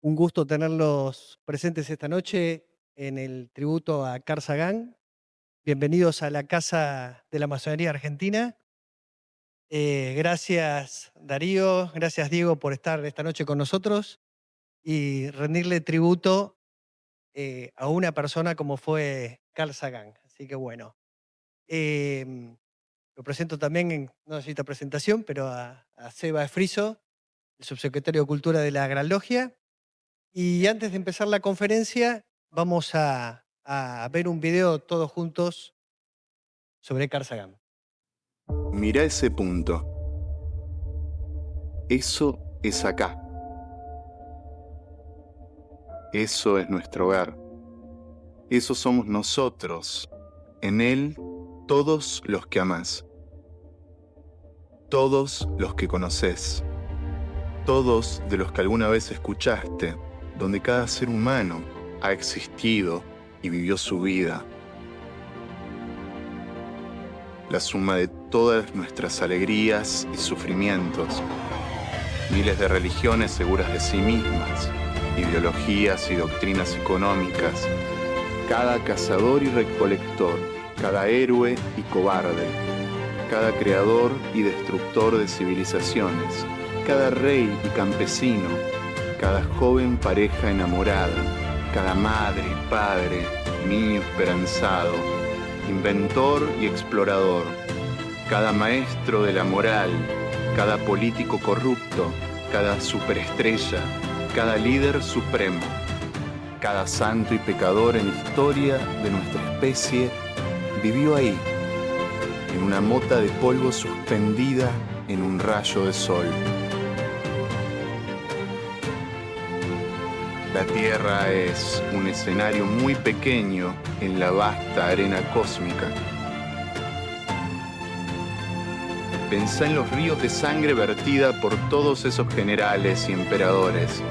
Un gusto tenerlos presentes esta noche en el tributo a Carl Sagan. Bienvenidos a la Casa de la Masonería Argentina. Gracias Darío, gracias Diego por estar esta noche con nosotros y rendirle tributo a una persona como fue Carl Sagan. Así que bueno, em, lo presento también, no necesita presentación, pero a Seba Friso, el subsecretario de Cultura de la Gran Logia. Y antes de empezar la conferencia, vamos a ver un video todos juntos sobre Carl Sagan. Mirá ese punto. Eso es acá. Eso es nuestro hogar. Eso somos nosotros. En él, todos los que amás. Todos los que conoces. Todos de los que alguna vez escuchaste, donde cada ser humano ha existido y vivió su vida. La suma de todas nuestras alegrías y sufrimientos. Miles de religiones seguras de sí mismas, ideologías y doctrinas económicas, cada cazador y recolector, cada héroe y cobarde, cada creador y destructor de civilizaciones, cada rey y campesino, cada joven pareja enamorada, cada madre y padre, niño esperanzado, inventor y explorador, cada maestro de la moral, cada político corrupto, cada superestrella, cada líder supremo, cada santo y pecador en la historia de nuestra especie vivió ahí, en una mota de polvo suspendida en un rayo de sol. La Tierra es un escenario muy pequeño en la vasta arena cósmica. Pensá en los ríos de sangre vertida por todos esos generales y emperadores,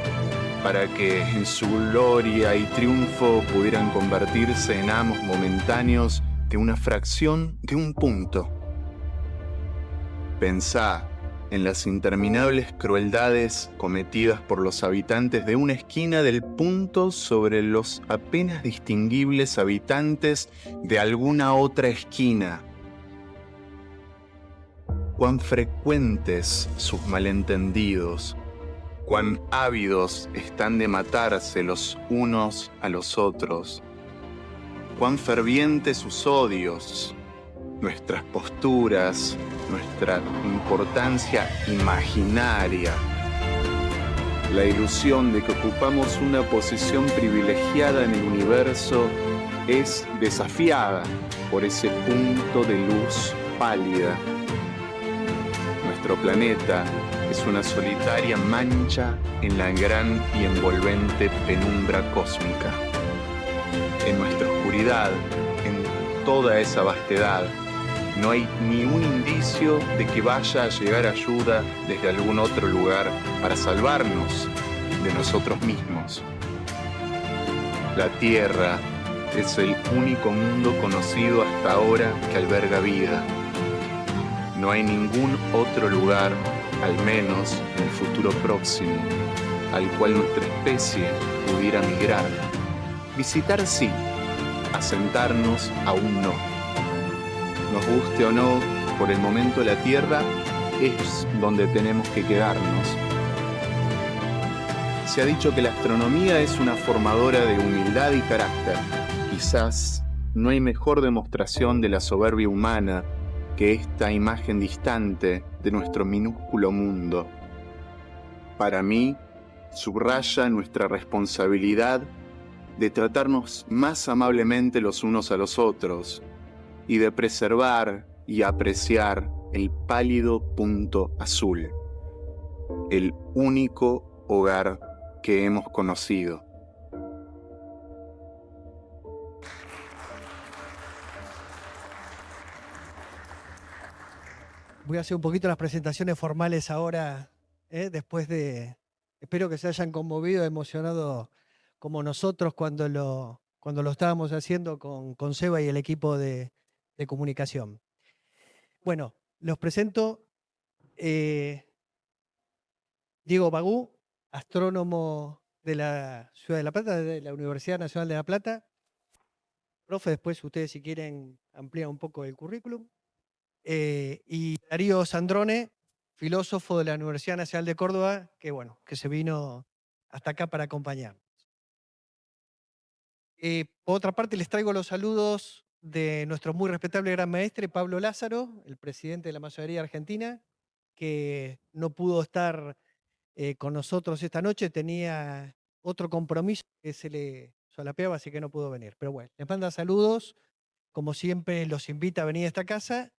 para que en su gloria y triunfo pudieran convertirse en amos momentáneos de una fracción de un punto. Pensá en las interminables crueldades cometidas por los habitantes de una esquina del punto sobre los apenas distinguibles habitantes de alguna otra esquina. Cuán frecuentes sus malentendidos, cuán ávidos están de matarse los unos a los otros, cuán fervientes sus odios, nuestras posturas, nuestra importancia imaginaria, la ilusión de que ocupamos una posición privilegiada en el universo es desafiada por ese punto de luz pálida. Nuestro planeta es una solitaria mancha en la gran y envolvente penumbra cósmica. En nuestra oscuridad, en toda esa vastedad, no hay ni un indicio de que vaya a llegar ayuda desde algún otro lugar para salvarnos de nosotros mismos. La Tierra es el único mundo conocido hasta ahora que alberga vida. No hay ningún otro lugar, al menos en el futuro próximo, al cual nuestra especie pudiera migrar. Visitar sí, asentarnos aún no. Nos guste o no, por el momento la Tierra es donde tenemos que quedarnos. Se ha dicho que la astronomía es una formadora de humildad y carácter. Quizás no hay mejor demostración de la soberbia humana que esta imagen distante de nuestro minúsculo mundo. Para mí, subraya nuestra responsabilidad de tratarnos más amablemente los unos a los otros y de preservar y apreciar el pálido punto azul, el único hogar que hemos conocido. Voy a hacer un poquito las presentaciones formales ahora, después de... Espero que se hayan conmovido, emocionado como nosotros cuando lo estábamos haciendo con Seba y el equipo de comunicación. Bueno, los presento. Diego Bagú, astrónomo de la Ciudad de La Plata, de la Universidad Nacional de La Plata. Profe, después ustedes si quieren ampliar un poco el currículum. Y Darío Sandrone, filósofo de la Universidad Nacional de Córdoba, que bueno, que se vino hasta acá para acompañarnos. Por otra parte, les traigo los saludos de nuestro muy respetable gran maestre Pablo Lázaro, el presidente de la Masonería Argentina, que no pudo estar con nosotros esta noche, tenía otro compromiso que se le solapeaba, así que no pudo venir. Pero bueno, les manda saludos, como siempre los invita a venir a esta casa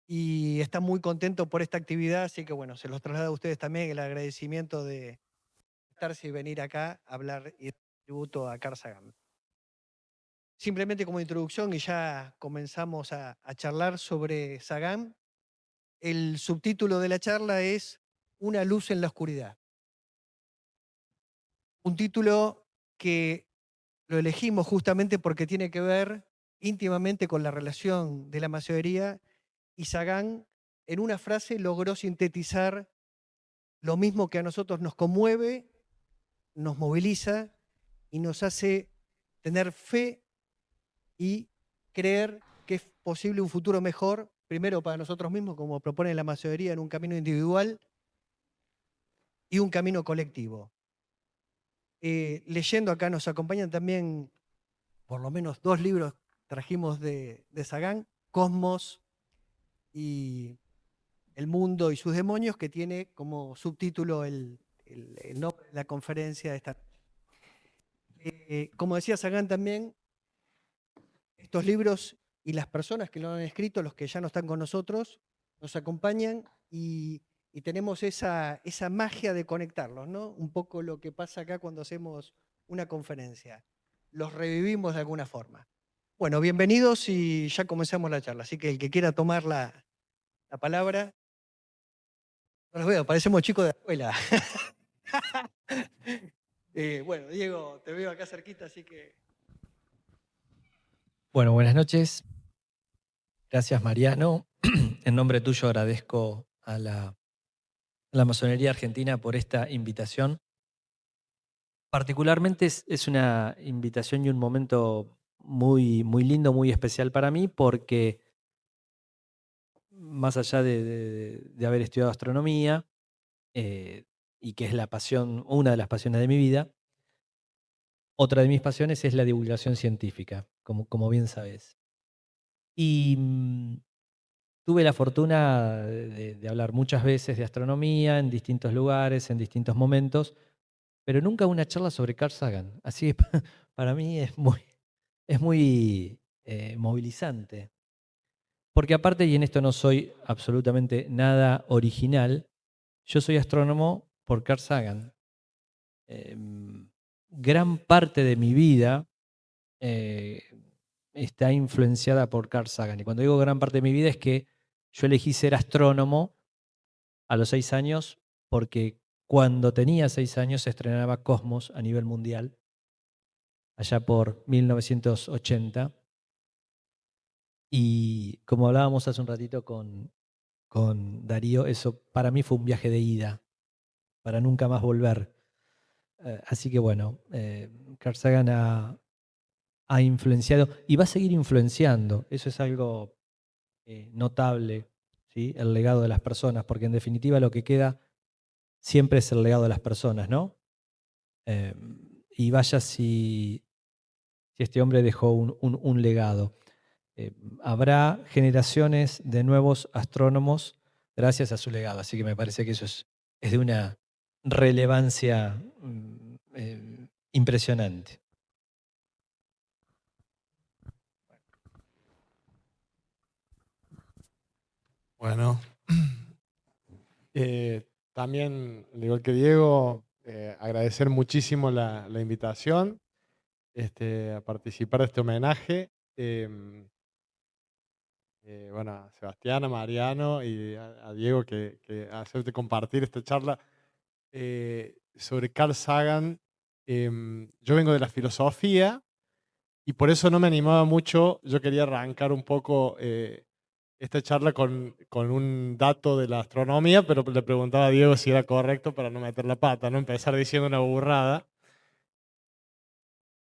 y está muy contento por esta actividad, así que bueno, se los traslado a ustedes también el agradecimiento de estarse y venir acá a hablar y dar tributo a Carl Sagan. Simplemente como introducción y ya comenzamos a charlar sobre Sagan, el subtítulo de la charla es Una luz en la oscuridad. Un título que lo elegimos justamente porque tiene que ver íntimamente con la relación de la masonería y Sagan en una frase logró sintetizar lo mismo que a nosotros nos conmueve, nos moviliza y nos hace tener fe y creer que es posible un futuro mejor, primero para nosotros mismos, como propone la masonería, en un camino individual y un camino colectivo. Leyendo acá nos acompañan también por lo menos 2 libros trajimos de Sagan, Cosmos y El mundo y sus demonios, que tiene como subtítulo el nombre de la conferencia de esta noche. Como decía Sagan también, estos libros y las personas que lo han escrito, los que ya no están con nosotros, nos acompañan y tenemos esa magia de conectarlos, ¿no? Un poco lo que pasa acá cuando hacemos una conferencia. Los revivimos de alguna forma. Bueno, bienvenidos y ya comenzamos la charla. Así que el que quiera tomar la palabra. No los veo, parecemos chicos de escuela. Bueno, Diego, te veo acá cerquita, así que... Bueno, buenas noches. Gracias, Mariano. En nombre tuyo agradezco a la Masonería Argentina por esta invitación. Particularmente es una invitación y un momento muy, muy lindo, muy especial para mí, porque más allá de haber estudiado astronomía, y que es la pasión, una de las pasiones de mi vida, otra de mis pasiones es la divulgación científica, como bien sabes. Y tuve la fortuna de hablar muchas veces de astronomía en distintos lugares, en distintos momentos, pero nunca una charla sobre Carl Sagan. Así que para mí es muy movilizante. Porque aparte, y en esto no soy absolutamente nada original, yo soy astrónomo por Carl Sagan. Gran parte de mi vida está influenciada por Carl Sagan. Y cuando digo gran parte de mi vida es que yo elegí ser astrónomo a los 6 años porque cuando tenía 6 años se estrenaba Cosmos a nivel mundial, allá por 1980. Y como hablábamos hace un ratito con Darío, eso para mí fue un viaje de ida, para nunca más volver. Así que bueno, Carl Sagan ha influenciado y va a seguir influenciando. Eso es algo notable, ¿sí? El legado de las personas, porque en definitiva lo que queda siempre es el legado de las personas, ¿no? Y vaya si este hombre dejó un legado. Habrá generaciones de nuevos astrónomos gracias a su legado, así que me parece que eso es de una relevancia impresionante. Bueno, también, al igual que Diego, agradecer muchísimo la invitación a participar de este homenaje. Bueno, a Sebastián, a Mariano y a Diego que hacerte compartir esta charla sobre Carl Sagan. Yo vengo de la filosofía y por eso no me animaba mucho. Yo quería arrancar un poco esta charla con un dato de la astronomía, pero le preguntaba a Diego si era correcto para no meter la pata, no empezar diciendo una burrada.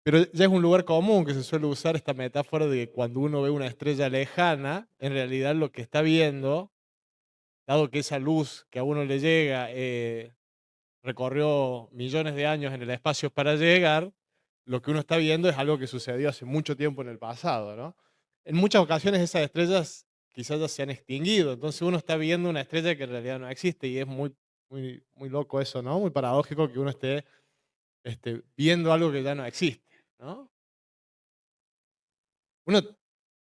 Pero ya es un lugar común que se suele usar esta metáfora de que cuando uno ve una estrella lejana, en realidad lo que está viendo, dado que esa luz que a uno le llega recorrió millones de años en el espacio para llegar, lo que uno está viendo es algo que sucedió hace mucho tiempo en el pasado, ¿no? En muchas ocasiones esas estrellas quizás ya se han extinguido, entonces uno está viendo una estrella que en realidad no existe y es muy loco eso, ¿no? Muy paradójico que uno esté viendo algo que ya no existe, ¿no? Uno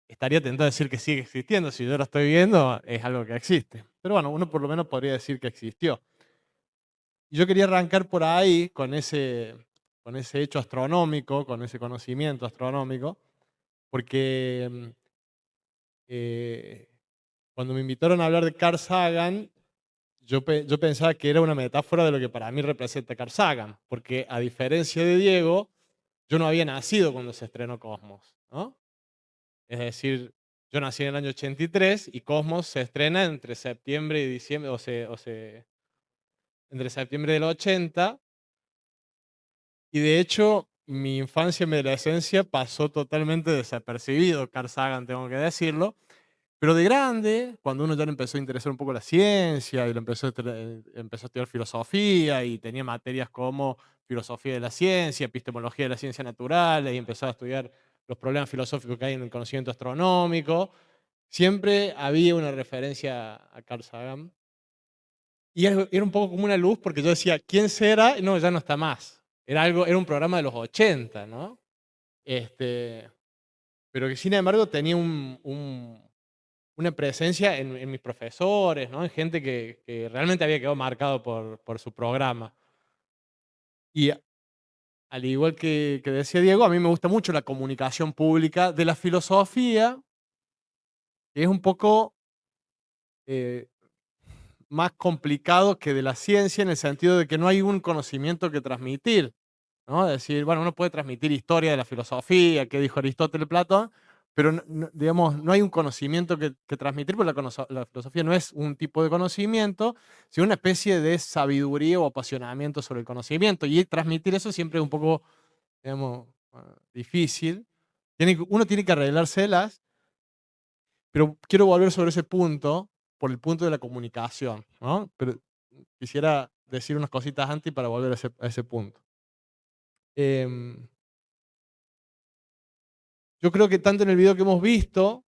estaría tentado a decir que sigue existiendo, si yo lo estoy viendo es algo que existe, pero bueno, uno por lo menos podría decir que existió. Y yo quería arrancar por ahí con ese hecho astronómico, con ese conocimiento astronómico, porque eh, cuando me invitaron a hablar de Carl Sagan, yo pensaba que era una metáfora de lo que para mí representa Carl Sagan, porque a diferencia de Diego, yo no había nacido cuando se estrenó Cosmos, ¿no? Es decir, yo nací en el año 83 y Cosmos se estrena entre septiembre y diciembre, entre septiembre del 80. Y de hecho, mi infancia y mi adolescencia pasó totalmente desapercibido, Carl Sagan, tengo que decirlo. Pero de grande, cuando uno ya le empezó a interesar un poco la ciencia y empezó a estudiar filosofía y tenía materias como filosofía de la ciencia, epistemología de la ciencia natural y empezó a estudiar los problemas filosóficos que hay en el conocimiento astronómico, siempre había una referencia a Carl Sagan. Y era un poco como una luz porque yo decía, ¿quién será? No, ya no está más. Era un programa de los 80, ¿no? Pero que sin embargo tenía una presencia en mis profesores, ¿no? En gente que realmente había quedado marcado por su programa. Y al igual que decía Diego, a mí me gusta mucho la comunicación pública de la filosofía, que es un poco eh, más complicado que de la ciencia en el sentido de que no hay un conocimiento que transmitir, ¿no? Es decir, bueno, uno puede transmitir historia de la filosofía, qué dijo Aristóteles, Platón, pero digamos, no hay un conocimiento que transmitir, porque la filosofía no es un tipo de conocimiento, sino una especie de sabiduría o apasionamiento sobre el conocimiento, y transmitir eso siempre es un poco, digamos, difícil. Uno tiene que arreglárselas, pero quiero volver sobre ese punto, por el punto de la comunicación, ¿no? Pero quisiera decir unas cositas antes para volver a ese punto. Em, yo creo que tanto en el video que hemos visto,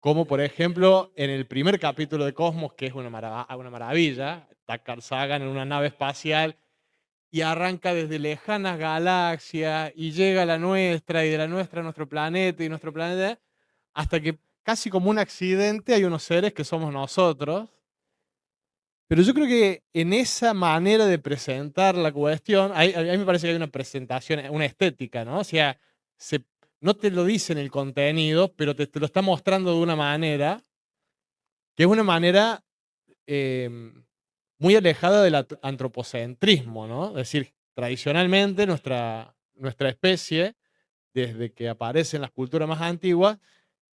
como por ejemplo en el primer capítulo de Cosmos, que es una maravilla, está Carl Sagan en una nave espacial y arranca desde lejanas galaxias y llega a la nuestra y de la nuestra a nuestro planeta y nuestro planeta, hasta que casi como un accidente hay unos seres que somos nosotros. Pero yo creo que en esa manera de presentar la cuestión, a mí me parece que hay una presentación, una estética, ¿no? O sea, no te lo dice en el contenido, pero te lo está mostrando de una manera, que es una manera muy alejada del antropocentrismo, ¿no? Es decir, tradicionalmente nuestra especie, desde que aparecen las culturas más antiguas,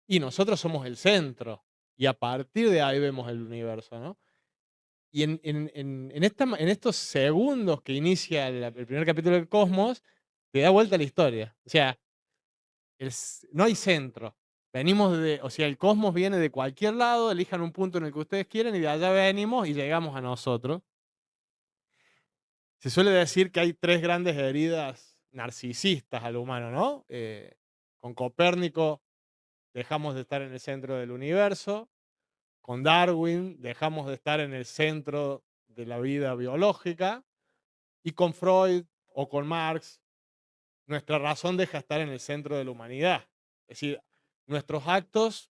y nosotros somos el centro, y a partir de ahí vemos el universo, ¿no? Y en estos segundos que inicia el primer capítulo del Cosmos, te da vuelta la historia. O sea, no hay centro. O sea, el cosmos viene de cualquier lado, elijan un punto en el que ustedes quieran y de allá venimos y llegamos a nosotros. Se suele decir que hay tres grandes heridas narcisistas al humano, ¿no? Con Copérnico dejamos de estar en el centro del universo. Con Darwin dejamos de estar en el centro de la vida biológica. Y con Freud o con Marx, nuestra razón deja de estar en el centro de la humanidad. Es decir, nuestros actos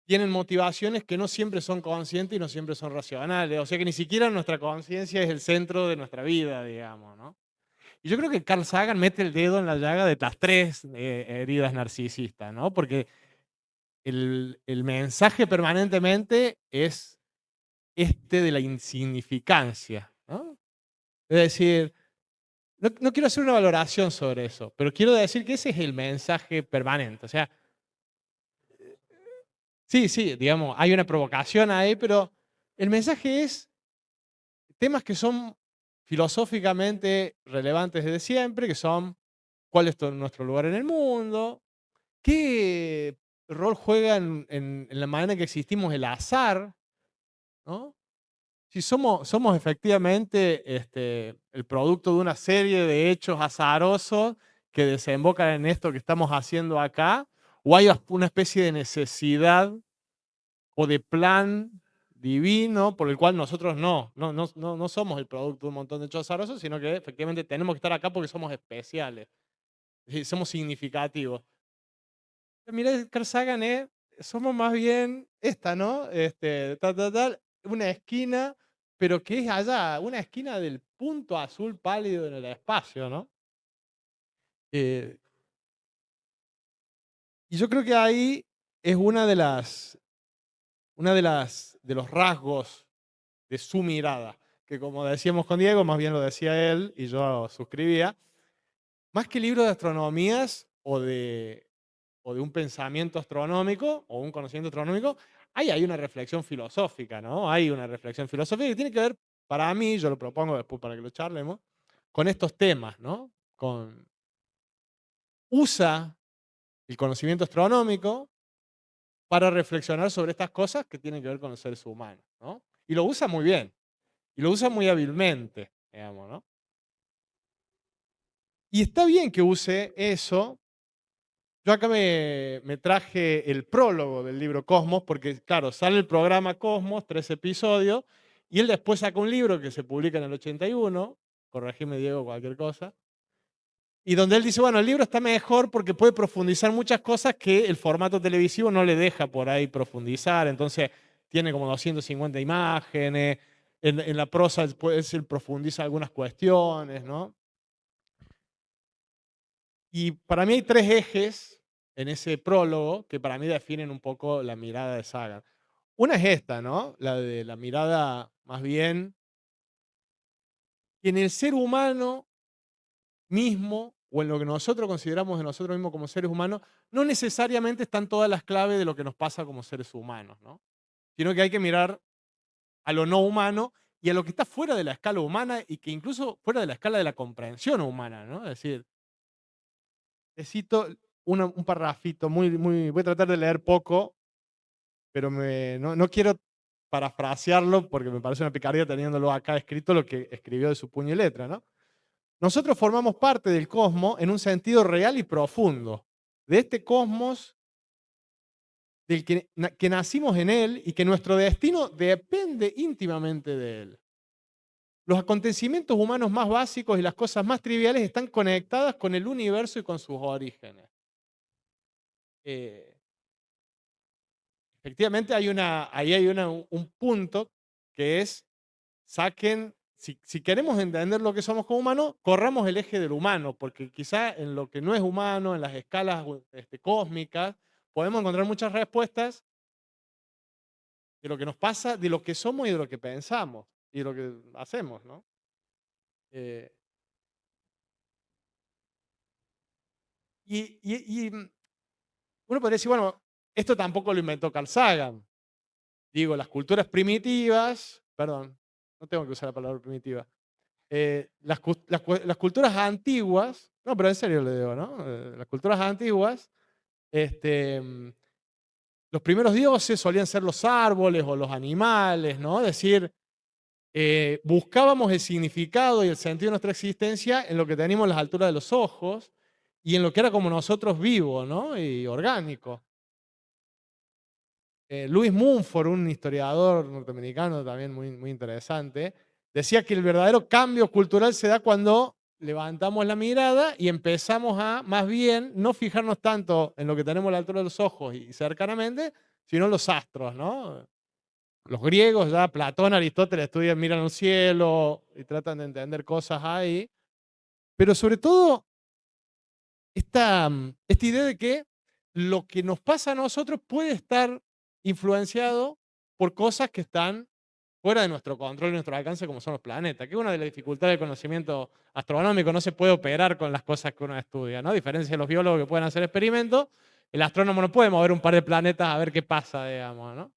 tienen motivaciones que no siempre son conscientes y no siempre son racionales. O sea que ni siquiera nuestra conciencia es el centro de nuestra vida, digamos, ¿no? Y yo creo que Carl Sagan mete el dedo en la llaga de las tres heridas narcisistas, ¿no? Porque el mensaje permanentemente es de la insignificancia, ¿no? Es decir, no quiero hacer una valoración sobre eso, pero quiero decir que ese es el mensaje permanente. O sea, sí, digamos, hay una provocación ahí, pero el mensaje es temas que son filosóficamente relevantes desde siempre, que son cuál es nuestro lugar en el mundo, qué rol juega en la manera en que existimos el azar, ¿no? Si somos efectivamente el producto de una serie de hechos azarosos que desembocan en esto que estamos haciendo acá, o hay una especie de necesidad o de plan divino por el cual nosotros no somos el producto de un montón de hechos azarosos, sino que efectivamente tenemos que estar acá porque somos especiales, es decir, somos significativos. Mira, Carl Sagan somos más bien esta, ¿no? Una esquina, pero que es allá, una esquina del punto azul pálido en el espacio, ¿no? Eh, y yo creo que ahí es de los rasgos de su mirada, que como decíamos con Diego, más bien lo decía él y yo suscribía, más que libro de astronomías o de un pensamiento astronómico o un conocimiento astronómico, hay una reflexión filosófica, ¿no? Hay una reflexión filosófica que tiene que ver, para mí, yo lo propongo después para que lo charlemos, con estos temas, ¿no? Usa el conocimiento astronómico para reflexionar sobre estas cosas que tienen que ver con los seres humanos, ¿no? Y lo usa muy bien, y lo usa muy hábilmente, digamos, ¿no? Y está bien que use eso. Yo acá me traje el prólogo del libro Cosmos, porque claro, sale el programa Cosmos, 3 episodios, y él después saca un libro que se publica en el 81, corregime Diego cualquier cosa, y donde él dice, bueno, el libro está mejor porque puede profundizar muchas cosas que el formato televisivo no le deja por ahí profundizar, entonces tiene como 250 imágenes, en la prosa él profundiza algunas cuestiones, ¿no? Y para mí hay 3 ejes en ese prólogo que para mí definen un poco la mirada de Sagan. Una es esta, ¿no? La de la mirada más bien que en el ser humano mismo, o en lo que nosotros consideramos de nosotros mismos como seres humanos, no necesariamente están todas las claves de lo que nos pasa como seres humanos, ¿no? Sino que hay que mirar a lo no humano y a lo que está fuera de la escala humana y que incluso fuera de la escala de la comprensión humana, ¿no? Es decir, necesito un parrafito voy a tratar de leer poco, pero no quiero parafrasearlo porque me parece una picardía teniéndolo acá escrito lo que escribió de su puño y letra, ¿no? Nosotros formamos parte del cosmos en un sentido real y profundo, de este cosmos del que nacimos en él y que nuestro destino depende íntimamente de él. Los acontecimientos humanos más básicos y las cosas más triviales están conectadas con el universo y con sus orígenes. Eh, Efectivamente ahí hay un punto que es, si queremos entender lo que somos como humanos, corramos el eje del humano, porque quizá en lo que no es humano, en las escalas cósmicas, podemos encontrar muchas respuestas de lo que nos pasa, de lo que somos y de lo que pensamos y de lo que hacemos, ¿no? Eh, Uno podría decir, bueno, esto tampoco lo inventó Carl Sagan. Digo, las culturas primitivas, perdón, no tengo que usar la palabra primitiva. Las culturas antiguas, no, pero en serio le digo, ¿no? Las culturas antiguas, los primeros dioses solían ser los árboles o los animales, ¿no? Es decir, buscábamos el significado y el sentido de nuestra existencia en lo que teníamos a las alturas de los ojos y en lo que era como nosotros vivo, ¿no? Y orgánico. Louis Mumford, un historiador norteamericano también muy interesante, decía que el verdadero cambio cultural se da cuando levantamos la mirada y empezamos a, más bien, no fijarnos tanto en lo que tenemos a la altura de los ojos y cercanamente, sino en los astros, ¿no? Los griegos, ya Platón, Aristóteles estudian, miran al cielo y tratan de entender cosas ahí, pero sobre todo esta idea de que lo que nos pasa a nosotros puede estar influenciado por cosas que están fuera de nuestro control y nuestro alcance, como son los planetas, que es una de las dificultades del conocimiento astronómico, no se puede operar con las cosas que uno estudia, ¿no? A diferencia de los biólogos que pueden hacer experimentos, el astrónomo no puede mover un par de planetas a ver qué pasa, digamos, ¿no?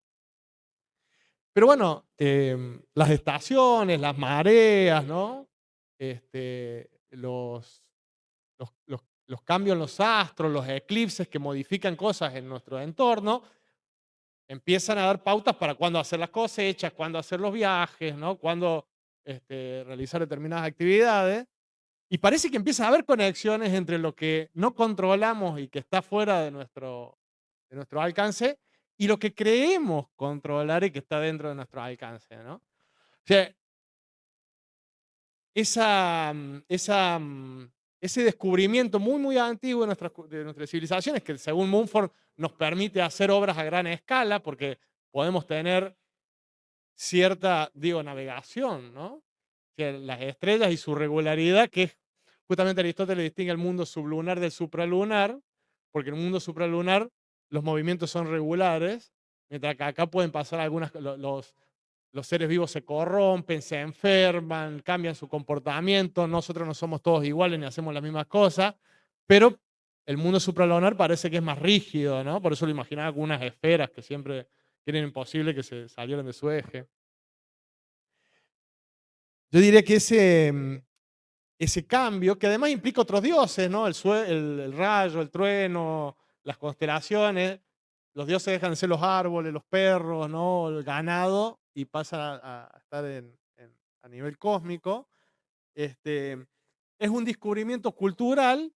Pero bueno, las estaciones, las mareas, ¿no? Los los cambios en los astros, los eclipses que modifican cosas en nuestro entorno, empiezan a dar pautas para cuándo hacer las cosechas, cuándo hacer los viajes, ¿no? Cuándo realizar determinadas actividades. Y parece que empieza a haber conexiones entre lo que no controlamos y que está fuera de nuestro alcance y lo que creemos controlar y que está dentro de nuestro alcance, ¿no? O sea, ese descubrimiento muy, muy antiguo de nuestras civilizaciones, que según Mumford nos permite hacer obras a gran escala, porque podemos tener cierta, navegación, ¿no? Que las estrellas y su regularidad, que es justamente Aristóteles distingue el mundo sublunar del supralunar, porque en el mundo supralunar los movimientos son regulares, mientras que acá pueden pasar los seres vivos se corrompen, se enferman, cambian su comportamiento, nosotros no somos todos iguales ni hacemos las mismas cosas, pero el mundo supralunar parece que es más rígido, ¿no? Por eso lo imaginaba con unas esferas que siempre quieren imposible que se salieran de su eje. Yo diría que ese cambio, que además implica otros dioses, ¿no? El rayo, el trueno, las constelaciones, los dioses dejan de ser los árboles, los perros, ¿no? El ganado, y pasan a estar a nivel cósmico. Este, es un descubrimiento cultural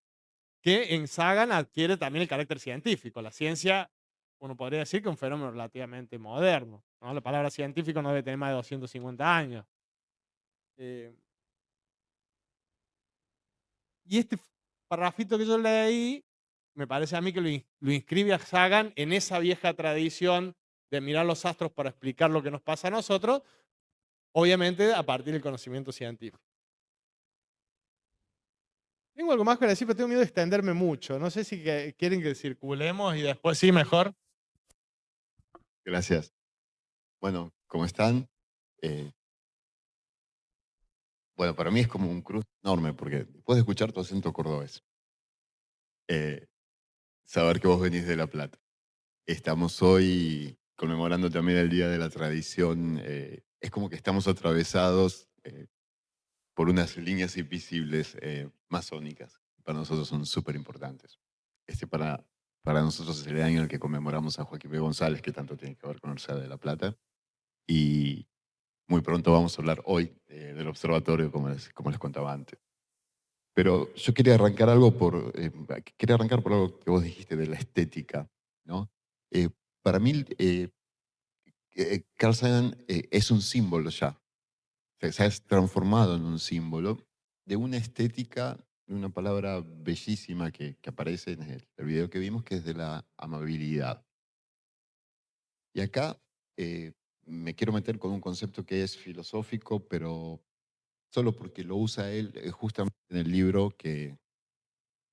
que en Sagan adquiere también el carácter científico. La ciencia, uno podría decir que es un fenómeno relativamente moderno, ¿no? La palabra científico no debe tener más de 250 años. Eh, Y este parrafito que yo leí, me parece a mí que lo inscribe a Sagan en esa vieja tradición de mirar los astros para explicar lo que nos pasa a nosotros, obviamente a partir del conocimiento científico. Tengo algo más que decir, pero tengo miedo de extenderme mucho. No sé si quieren que circulemos y después sí, mejor. Gracias. Bueno, ¿cómo están? Eh, bueno, para mí es como un cruz enorme porque después de escuchar tu acento cordobés, eh, saber que vos venís de La Plata. Estamos hoy conmemorando también el Día de la Tradición. Es como que estamos atravesados por unas líneas invisibles masónicas. Para nosotros son súper importantes. Para nosotros es el año en el que conmemoramos a Joaquín B. González, que tanto tiene que ver con la Universidad de La Plata. Y muy pronto vamos a hablar hoy del observatorio, como les contaba antes. Pero yo quería arrancar quería arrancar por algo que vos dijiste de la estética, ¿no? Para mí, Carl Sagan es un símbolo ya. Se ha transformado en un símbolo de una estética, de una palabra bellísima que aparece en el video que vimos, que es de la amabilidad. Y acá me quiero meter con un concepto que es filosófico, pero solo porque lo usa él justamente en el libro que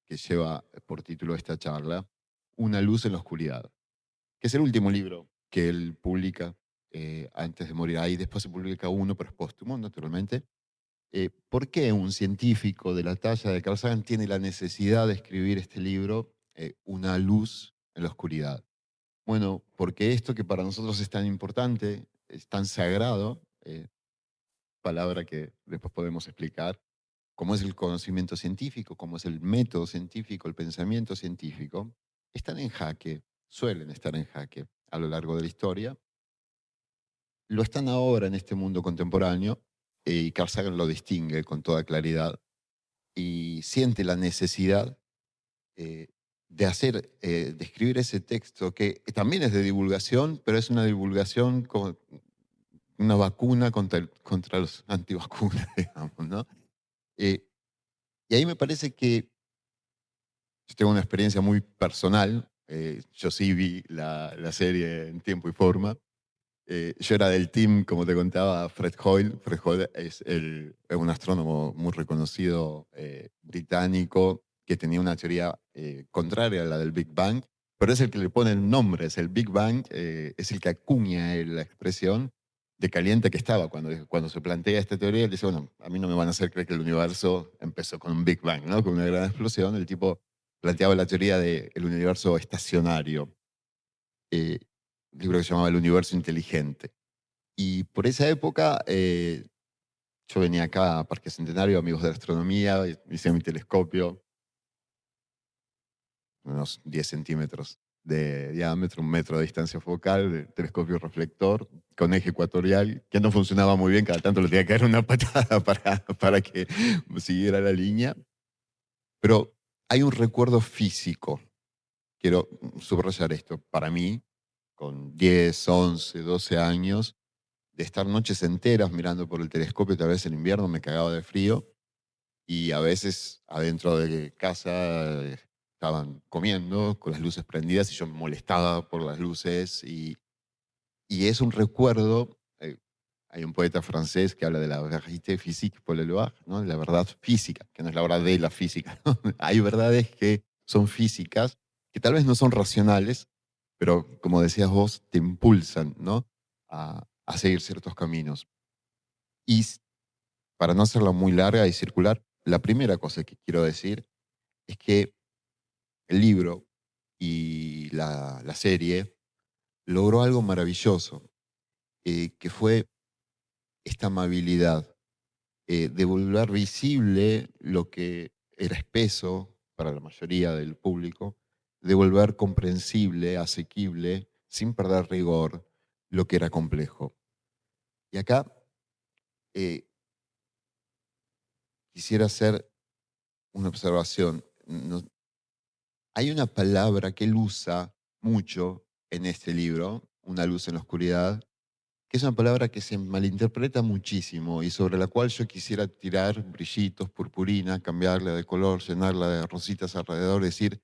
lleva por título esta charla, Una luz en la oscuridad, que es el último libro que él publica antes de morir. Ahí después se publica uno, pero es póstumo, naturalmente. ¿Por qué un científico de la talla de Carl Sagan tiene la necesidad de escribir este libro, Una luz en la oscuridad? Bueno, porque esto que para nosotros es tan importante, es tan sagrado, palabra que después podemos explicar, como es el conocimiento científico, como es el método científico, el pensamiento científico, están en jaque, suelen estar en jaque a lo largo de la historia. Lo están ahora en este mundo contemporáneo y Carl Sagan lo distingue con toda claridad y siente la necesidad eh, de escribir ese texto que también es de divulgación, pero es una divulgación como una vacuna contra los antivacunas, digamos, ¿no? Eh, y ahí me parece que yo tengo una experiencia muy personal. Yo sí vi la serie en tiempo y forma. Yo era del team, como te contaba, Fred Hoyle. Fred Hoyle es un astrónomo muy reconocido británico que tenía una teoría contraria a la del Big Bang, pero es el que le pone el nombre, es el Big Bang, es el que acuña la expresión de caliente que estaba cuando se plantea esta teoría. Él dice, bueno, a mí no me van a hacer creer que el universo empezó con un Big Bang, ¿no? Con una gran explosión. El tipo planteaba la teoría del universo estacionario. Eh, Libro que se llamaba El universo inteligente. Y por esa época yo venía acá a Parque Centenario, amigos de la astronomía, hice mi telescopio. unos 10 centímetros de diámetro, 1 metro de distancia focal, de telescopio reflector, con eje ecuatorial, que no funcionaba muy bien, cada tanto le tenía que dar una patada para que siguiera la línea. Pero hay un recuerdo físico, quiero subrayar esto, para mí, con 10, 11, 12 años, de estar noches enteras mirando por el telescopio, tal vez en invierno me cagaba de frío, y a veces adentro de casa estaban comiendo con las luces prendidas y yo me molestaba por las luces y es un recuerdo. Hay un poeta francés que habla de la vérité physique pour le loir, ¿no? La verdad física, que no es la verdad de la física, ¿no? Hay verdades que son físicas, que tal vez no son racionales, pero como decías vos, te impulsan, ¿no? A seguir ciertos caminos. Y para no hacerla muy larga y circular, la primera cosa que quiero decir es que el libro y la serie logró algo maravilloso, que fue esta amabilidad, de volver visible lo que era espeso para la mayoría del público, de volver comprensible, asequible, sin perder rigor, lo que era complejo. Y acá eh, quisiera hacer una observación. Hay una palabra que él usa mucho en este libro, Una luz en la oscuridad, que es una palabra que se malinterpreta muchísimo y sobre la cual yo quisiera tirar brillitos, purpurina, cambiarla de color, llenarla de rositas alrededor, decir,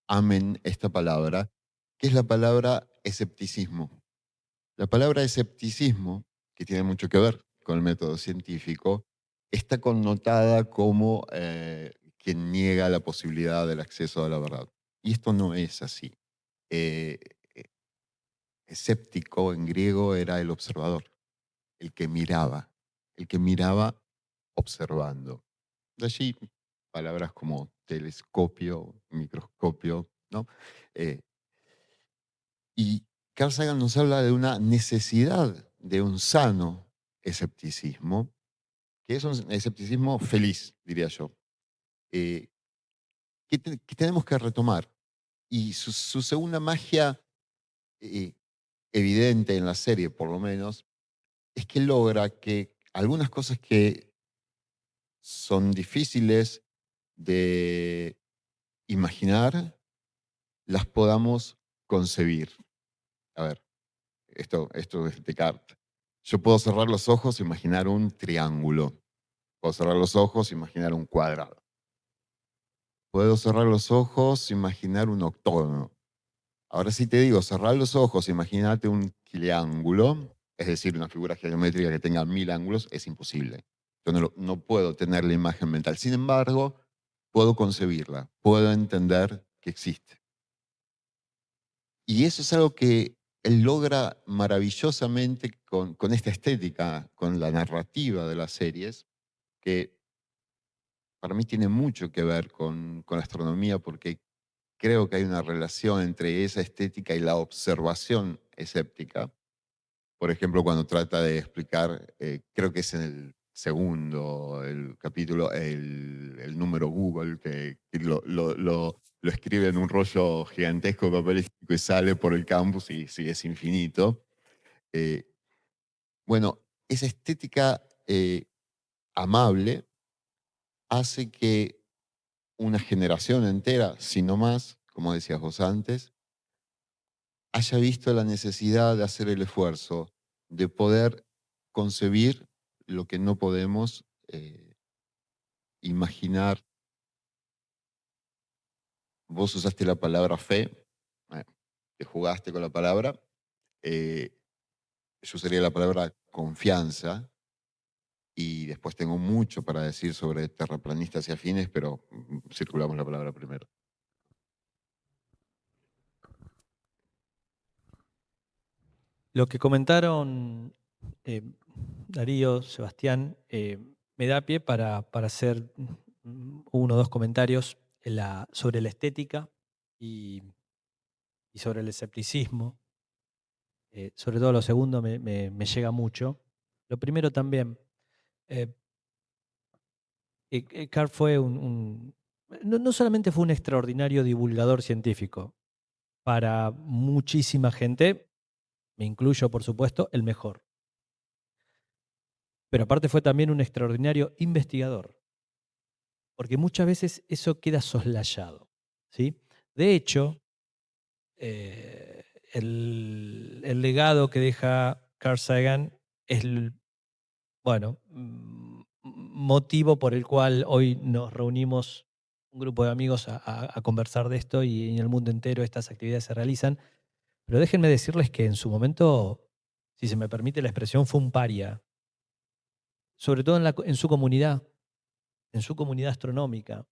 amen esta palabra, que es la palabra escepticismo. La palabra escepticismo, que tiene mucho que ver con el método científico, está connotada como quien niega la posibilidad del acceso a la verdad. Y esto no es así. Eh, Escéptico en griego era el observador, el que miraba observando. De allí palabras como telescopio, microscopio, ¿no? Eh, y Carl Sagan nos habla de una necesidad de un sano escepticismo, que es un escepticismo feliz, diría yo, eh, que tenemos que retomar. Y su segunda magia, eh, evidente en la serie por lo menos, es que logra que algunas cosas que son difíciles de imaginar, las podamos concebir. A ver, esto es Descartes. Yo puedo cerrar los ojos e imaginar un triángulo. Puedo cerrar los ojos e imaginar un cuadrado. Puedo cerrar los ojos e imaginar un octógono. Ahora si te digo, cerrar los ojos, imagínate un triángulo, es decir, una figura geométrica que tenga 1000 ángulos, es imposible. Yo no puedo tener la imagen mental. Sin embargo, puedo concebirla, puedo entender que existe. Y eso es algo que él logra maravillosamente con esta estética, con la narrativa de las series, que para mí tiene mucho que ver con la astronomía, porque creo que hay una relación entre esa estética y la observación escéptica. Por ejemplo, cuando trata de explicar, creo que es en el segundo, el capítulo, el número Google, que lo escribe en un rollo gigantesco papelístico y sale por el campus y sí, es infinito. Eh, bueno, esa estética amable hace que una generación entera, si no más, como decías vos antes, haya visto la necesidad de hacer el esfuerzo, de poder concebir lo que no podemos imaginar. Vos usaste la palabra fe, te jugaste con la palabra. eh, yo usaría la palabra confianza y después tengo mucho para decir sobre terraplanistas y afines, pero circulamos la palabra primero. Lo que comentaron eh, Darío, Sebastián, me da pie para hacer uno o dos comentarios sobre la estética y sobre el escepticismo. Sobre todo lo segundo me llega mucho. Lo primero también, Carr fue no solamente fue un extraordinario divulgador científico, para muchísima gente, me incluyo por supuesto, el mejor. Pero aparte fue también un extraordinario investigador, porque muchas veces eso queda soslayado, ¿sí? De hecho, eh, el legado que deja Carl Sagan es, bueno, motivo por el cual hoy nos reunimos un grupo de amigos a conversar de esto y en el mundo entero estas actividades se realizan. Pero déjenme decirles que en su momento, si se me permite la expresión, fue un paria, sobre todo en su comunidad astronómica.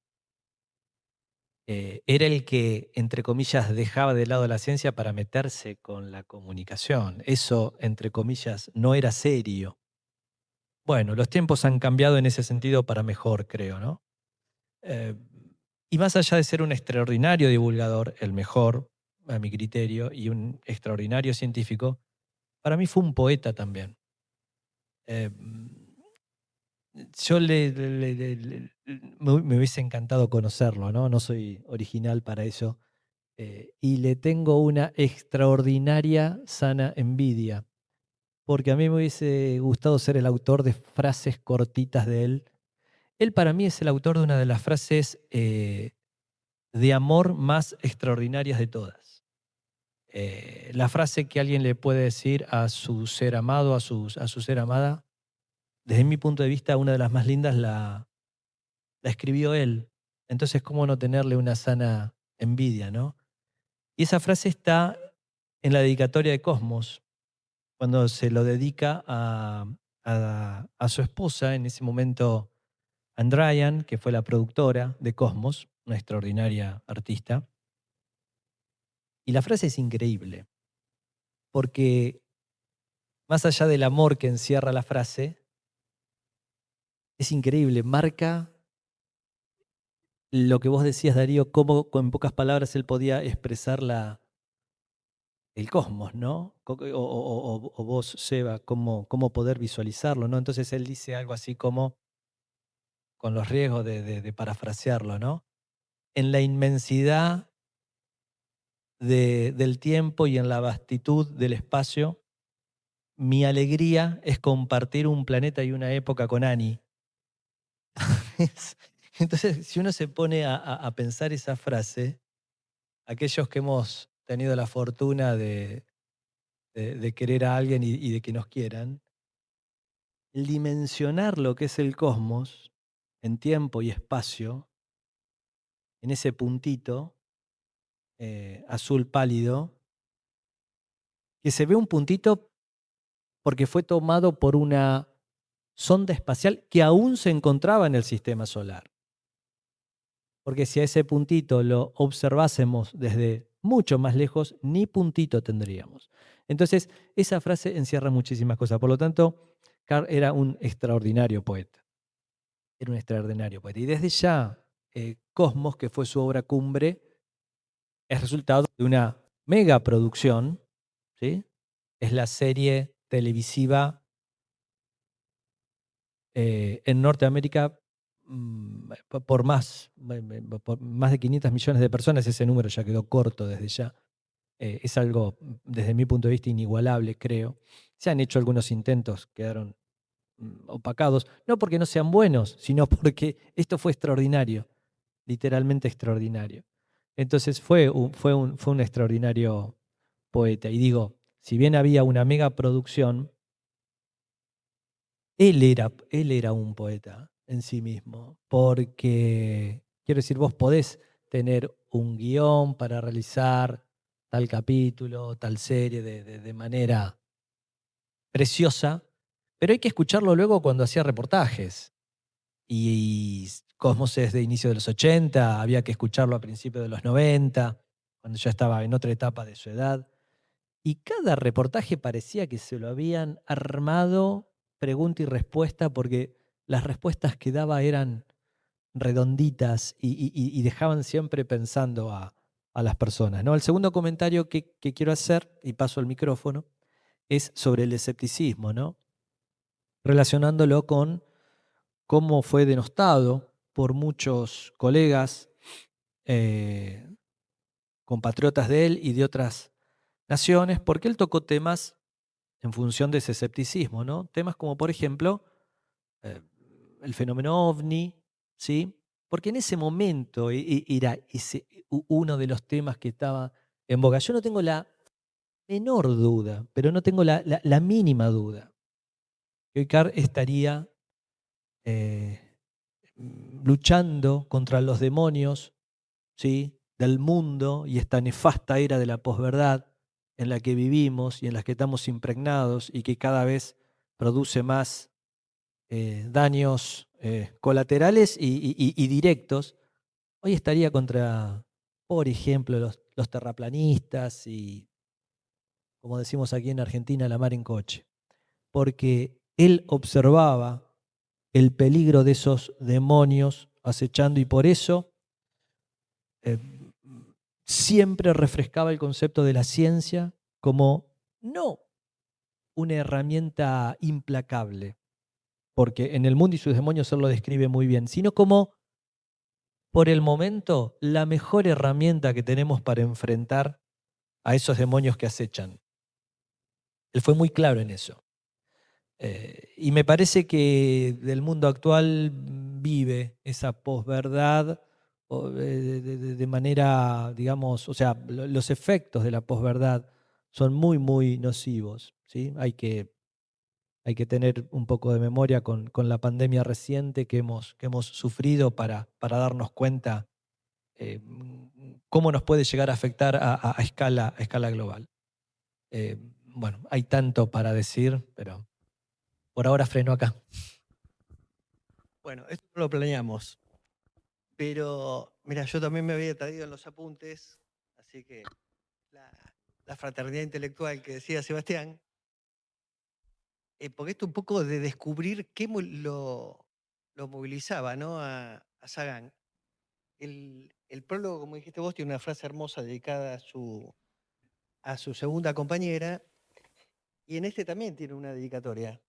Era el que, entre comillas, dejaba de lado la ciencia para meterse con la comunicación. Eso, entre comillas, no era serio. Bueno, los tiempos han cambiado en ese sentido para mejor, creo, ¿no? Eh, y más allá de ser un extraordinario divulgador, el mejor, a mi criterio, y un extraordinario científico, para mí fue un poeta también. Eh, yo me hubiese encantado conocerlo, ¿no? No soy original para eso. Y le tengo una extraordinaria, sana envidia, porque a mí me hubiese gustado ser el autor de frases cortitas de él. Él para mí es el autor de una de las frases de amor más extraordinarias de todas. La frase que alguien le puede decir a su ser amado, a su ser amada, desde mi punto de vista, una de las más lindas la escribió él. Entonces, ¿cómo no tenerle una sana envidia, no? Y esa frase está en la dedicatoria de Cosmos, cuando se lo dedica a su esposa, en ese momento Andrian, que fue la productora de Cosmos, una extraordinaria artista. Y la frase es increíble, porque más allá del amor que encierra la frase, es increíble, marca lo que vos decías, Darío, cómo en pocas palabras él podía expresar el cosmos, ¿no? O vos, Seba, cómo poder visualizarlo, ¿no? Entonces él dice algo así como, con los riesgos de parafrasearlo, ¿no? En la inmensidad del tiempo y en la vastitud del espacio, mi alegría es compartir un planeta y una época con Annie. Entonces, si uno se pone a pensar esa frase, aquellos que hemos tenido la fortuna de querer a alguien y de que nos quieran, el dimensionar lo que es el cosmos en tiempo y espacio, en ese puntito azul pálido, que se ve un puntito porque fue tomado por una sonda espacial que aún se encontraba en el sistema solar. Porque si a ese puntito lo observásemos desde mucho más lejos, ni puntito tendríamos. Entonces, esa frase encierra muchísimas cosas. Por lo tanto, Carl era un extraordinario poeta. Era un extraordinario poeta. Y desde ya, Cosmos, que fue su obra cumbre, es resultado de una mega producción, ¿sí? Es la serie televisiva en Norteamérica por más de 500 millones de personas. Ese número ya quedó corto desde ya. Es algo, desde mi punto de vista, inigualable, creo. Se han hecho algunos intentos, quedaron opacados, no porque no sean buenos, sino porque esto fue extraordinario, literalmente extraordinario. Entonces fue un extraordinario poeta. Y digo, si bien había una mega producción, él era un poeta en sí mismo, porque, quiero decir, vos podés tener un guión para realizar tal capítulo, tal serie de manera preciosa, pero hay que escucharlo luego cuando hacía reportajes. Y Cosmos es de inicio de los 80, había que escucharlo a principios de los 90, cuando ya estaba en otra etapa de su edad. Y cada reportaje parecía que se lo habían armado pregunta y respuesta, porque las respuestas que daba eran redonditas y dejaban siempre pensando a las personas, ¿no? El segundo comentario que quiero hacer, y paso el micrófono, es sobre el escepticismo, ¿no? Relacionándolo con cómo fue denostado por muchos colegas eh, compatriotas de él y de otras naciones, porque él tocó temas en función de ese escepticismo, ¿no? Temas como, por ejemplo, eh, el fenómeno ovni, ¿sí? Porque en ese momento era uno de los temas que estaba en boga. Yo no tengo la menor duda, pero no tengo la mínima duda, que hoy Carr estaría eh, luchando contra los demonios, ¿sí? Del mundo y esta nefasta era de la posverdad en la que vivimos y en la que estamos impregnados y que cada vez produce más daños colaterales y directos. Hoy estaría contra, por ejemplo, los terraplanistas y, como decimos aquí en Argentina, la mar en coche, porque él observaba el peligro de esos demonios acechando y por eso eh, siempre refrescaba el concepto de la ciencia como no una herramienta implacable, porque en El mundo y sus demonios él lo describe muy bien, sino como por el momento la mejor herramienta que tenemos para enfrentar a esos demonios que acechan. Él fue muy claro en eso. Y me parece que del mundo actual vive esa posverdad de manera, digamos, o sea, los efectos de la posverdad son muy, muy nocivos, ¿sí? Hay que tener un poco de memoria con la pandemia reciente que hemos sufrido para darnos cuenta cómo nos puede llegar a afectar a escala global. Bueno, hay tanto para decir, pero por ahora freno acá. Bueno, esto no lo planeamos, pero mira, yo también me había traído en los apuntes, así que la, la fraternidad intelectual que decía Sebastián, porque esto un poco de descubrir qué lo movilizaba, ¿no? A Sagan. El prólogo, como dijiste vos, tiene una frase hermosa dedicada a su segunda compañera, y en este también tiene una dedicatoria.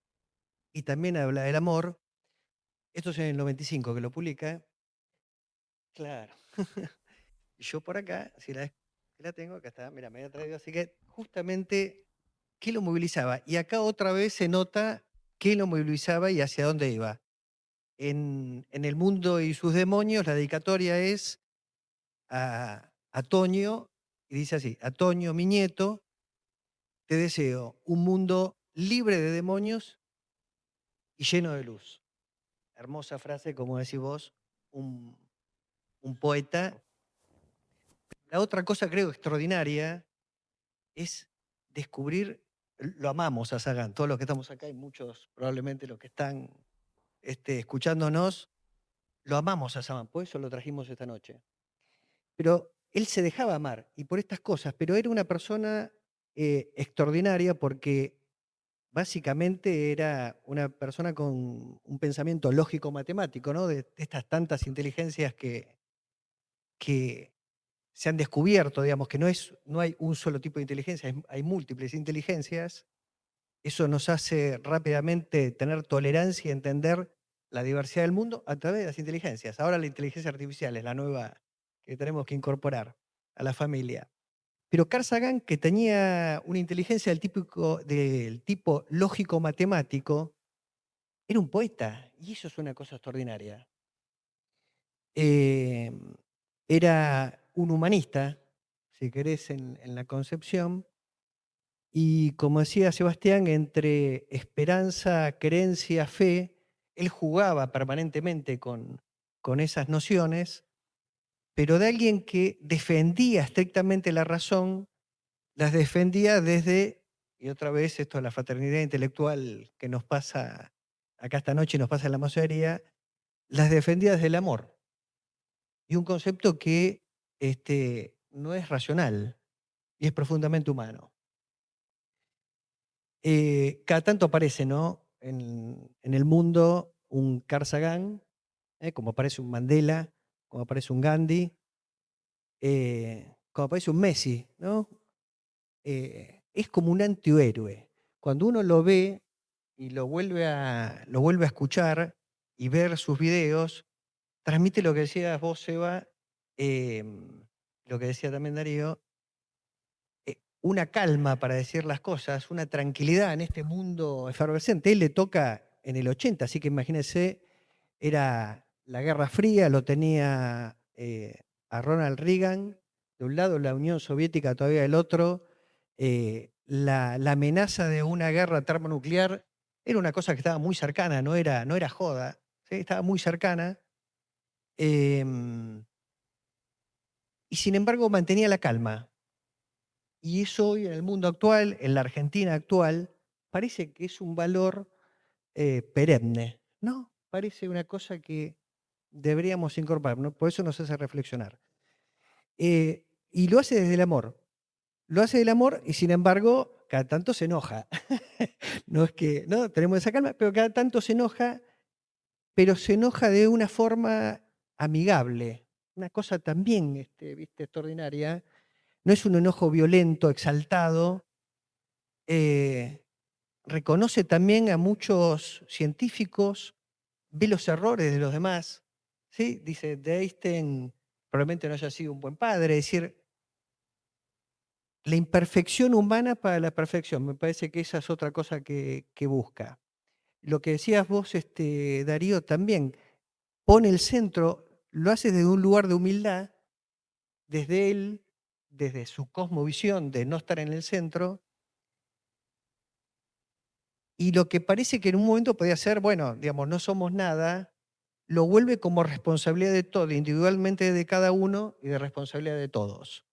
Y también habla del amor. Esto es en el 95 que lo publica. Claro. Y yo por acá, si la tengo, acá está, mira, me había traído. Así que justamente, ¿qué lo movilizaba? Y acá otra vez se nota qué lo movilizaba y hacia dónde iba. En El mundo y sus demonios, la dedicatoria es a Toño, y dice así: a Toño, mi nieto, te deseo un mundo libre de demonios y lleno de luz. Hermosa frase, como decís vos, un, un poeta. La otra cosa creo extraordinaria es descubrir, lo amamos a Sagan, todos los que estamos acá y muchos probablemente los que están escuchándonos, lo amamos a Sagan, por eso lo trajimos esta noche. Pero él se dejaba amar y por estas cosas, pero era una persona extraordinaria porque básicamente era una persona con un pensamiento lógico-matemático, ¿no? De estas tantas inteligencias que se han descubierto, digamos, que no hay un solo tipo de inteligencia, hay múltiples inteligencias. Eso nos hace rápidamente tener tolerancia y entender la diversidad del mundo a través de las inteligencias. Ahora la inteligencia artificial es la nueva que tenemos que incorporar a la familia. Pero Carl Sagan, que tenía una inteligencia del tipo lógico-matemático, era un poeta, y eso es una cosa extraordinaria. Eh, Era un humanista, si querés, en la concepción, y como decía Sebastián, entre esperanza, creencia, fe, él jugaba permanentemente con esas nociones, pero de alguien que defendía estrictamente la razón, las defendía desde, y otra vez esto es la fraternidad intelectual que nos pasa acá esta noche y nos pasa en la masonería, las defendía desde el amor. Y un concepto que no es racional y es profundamente humano. Cada tanto aparece, ¿no? En el mundo un Carl Sagan, como aparece un Mandela, como aparece un Gandhi, como aparece un Messi, ¿no? Es como un antihéroe. Cuando uno lo ve y lo vuelve a escuchar y ver sus videos, transmite lo que decías vos, Seba, lo que decía también Darío, una calma para decir las cosas, una tranquilidad en este mundo efervescente. Él le toca en el 80, así que imagínense, era la Guerra Fría, lo tenía a Ronald Reagan de un lado, la Unión Soviética todavía del otro. La amenaza de una guerra termonuclear era una cosa que estaba muy cercana, no era joda, ¿sí? Estaba muy cercana. Em, y sin embargo mantenía la calma. Y eso hoy en el mundo actual, en la Argentina actual, parece que es un valor perenne, ¿no? Parece una cosa que deberíamos incorporar, ¿no? Por eso nos hace reflexionar. Y lo hace desde el amor. Lo hace del amor y sin embargo, cada tanto se enoja. No es que, ¿no? Tenemos esa calma, pero cada tanto se enoja, pero se enoja de una forma amigable. Una cosa también, ¿viste? Extraordinaria. No es un enojo violento, exaltado. Reconoce también a muchos científicos, ve los errores de los demás. ¿Sí? Dice, de Einstein probablemente no haya sido un buen padre. Es decir, la imperfección humana para la perfección. Me parece que esa es otra cosa que busca. Lo que decías vos, Darío, también pone el centro, lo hace desde un lugar de humildad, desde él, desde su cosmovisión de no estar en el centro, y lo que parece que en un momento podía ser, bueno, digamos, no somos nada, lo vuelve como responsabilidad de todo, individualmente de cada uno y de responsabilidad de todos.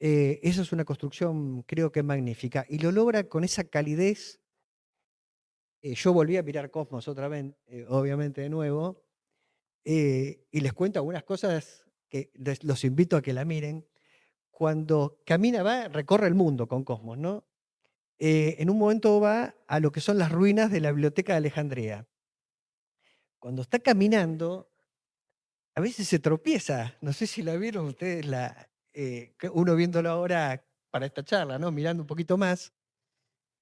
Esa es una construcción, creo que magnífica, y lo logra con esa calidez. Yo volví a mirar Cosmos otra vez, obviamente de nuevo, y les cuento algunas cosas que los invito a que la miren. Cuando camina, recorre el mundo con Cosmos, ¿no? En un momento va a lo que son las ruinas de la Biblioteca de Alejandría. Cuando está caminando, a veces se tropieza. No sé si la vieron ustedes, uno viéndolo ahora para esta charla, ¿no? Mirando un poquito más.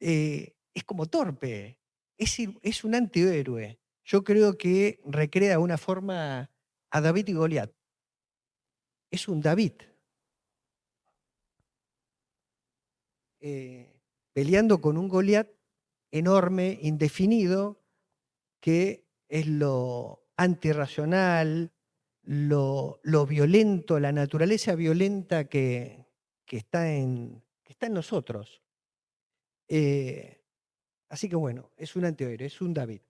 Es como torpe. Es un antihéroe. Yo creo que recrea de una forma a David y Goliat. Es un David. Peleando con un Goliat enorme, indefinido, que es lo antirracional, lo violento, la naturaleza violenta que está en nosotros. Así que bueno, es un antihéroe, es un David.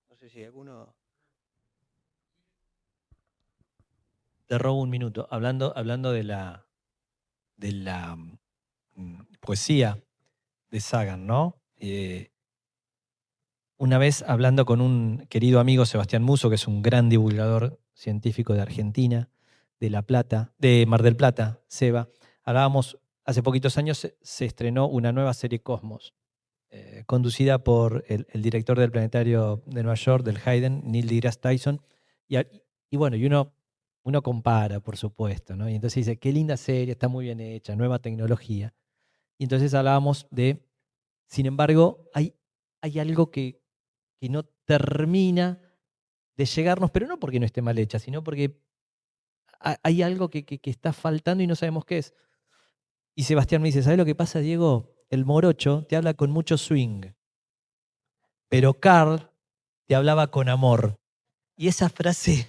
No sé si alguno... Te robo un minuto. Hablando de la poesía de Sagan, ¿no? Una vez hablando con un querido amigo, Sebastián Muso, que es un gran divulgador científico de Argentina, de La Plata, de Mar del Plata, Seba, hablábamos, hace poquitos años se estrenó una nueva serie Cosmos, conducida por el director del Planetario de Nueva York, del Hayden, Neil deGrasse Tyson, y bueno, uno compara, por supuesto, ¿no? Y entonces dice, qué linda serie, está muy bien hecha, nueva tecnología. Y entonces hablábamos de, sin embargo, hay algo que no termina de llegarnos, pero no porque no esté mal hecha, sino porque hay algo que está faltando y no sabemos qué es. Y Sebastián me dice, ¿sabes lo que pasa, Diego? El morocho te habla con mucho swing, pero Carl te hablaba con amor. Y esa frase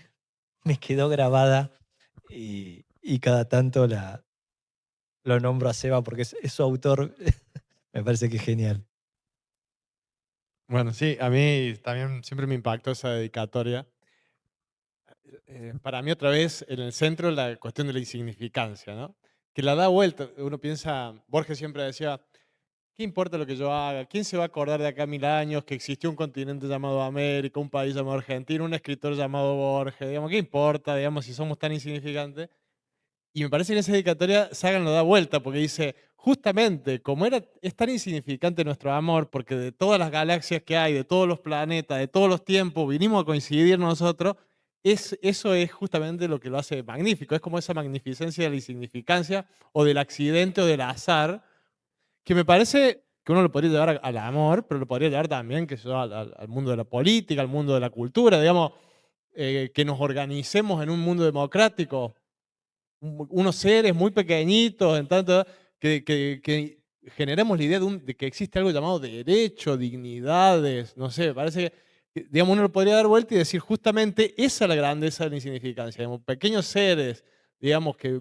me quedó grabada y cada tanto lo nombro a Seba porque es su autor. Me parece que es genial. Bueno, sí, a mí también siempre me impactó esa dedicatoria. Para mí otra vez en el centro la cuestión de la insignificancia, ¿no? Que la da vuelta. Uno piensa, Borges siempre decía, ¿qué importa lo que yo haga? ¿Quién se va a acordar de acá a 1000 años que existió un continente llamado América, un país llamado Argentina, un escritor llamado Borges? Digamos, ¿qué importa, digamos, si somos tan insignificantes? Y me parece que en esa dedicatoria Sagan lo da vuelta porque dice, justamente, como es tan insignificante nuestro amor, porque de todas las galaxias que hay, de todos los planetas, de todos los tiempos, vinimos a coincidir nosotros, eso es justamente lo que lo hace magnífico. Es como esa magnificencia de la insignificancia o del accidente o del azar, que me parece que uno lo podría llevar al amor, pero lo podría llevar también que sea, al mundo de la política, al mundo de la cultura, digamos, que nos organicemos en un mundo democrático. unos seres muy pequeñitos, en tanto que generemos la idea de que existe algo llamado derecho, dignidades, no sé, parece que, digamos, uno lo podría dar vuelta y decir justamente esa es la grandeza de la insignificancia, digamos, pequeños seres, digamos, que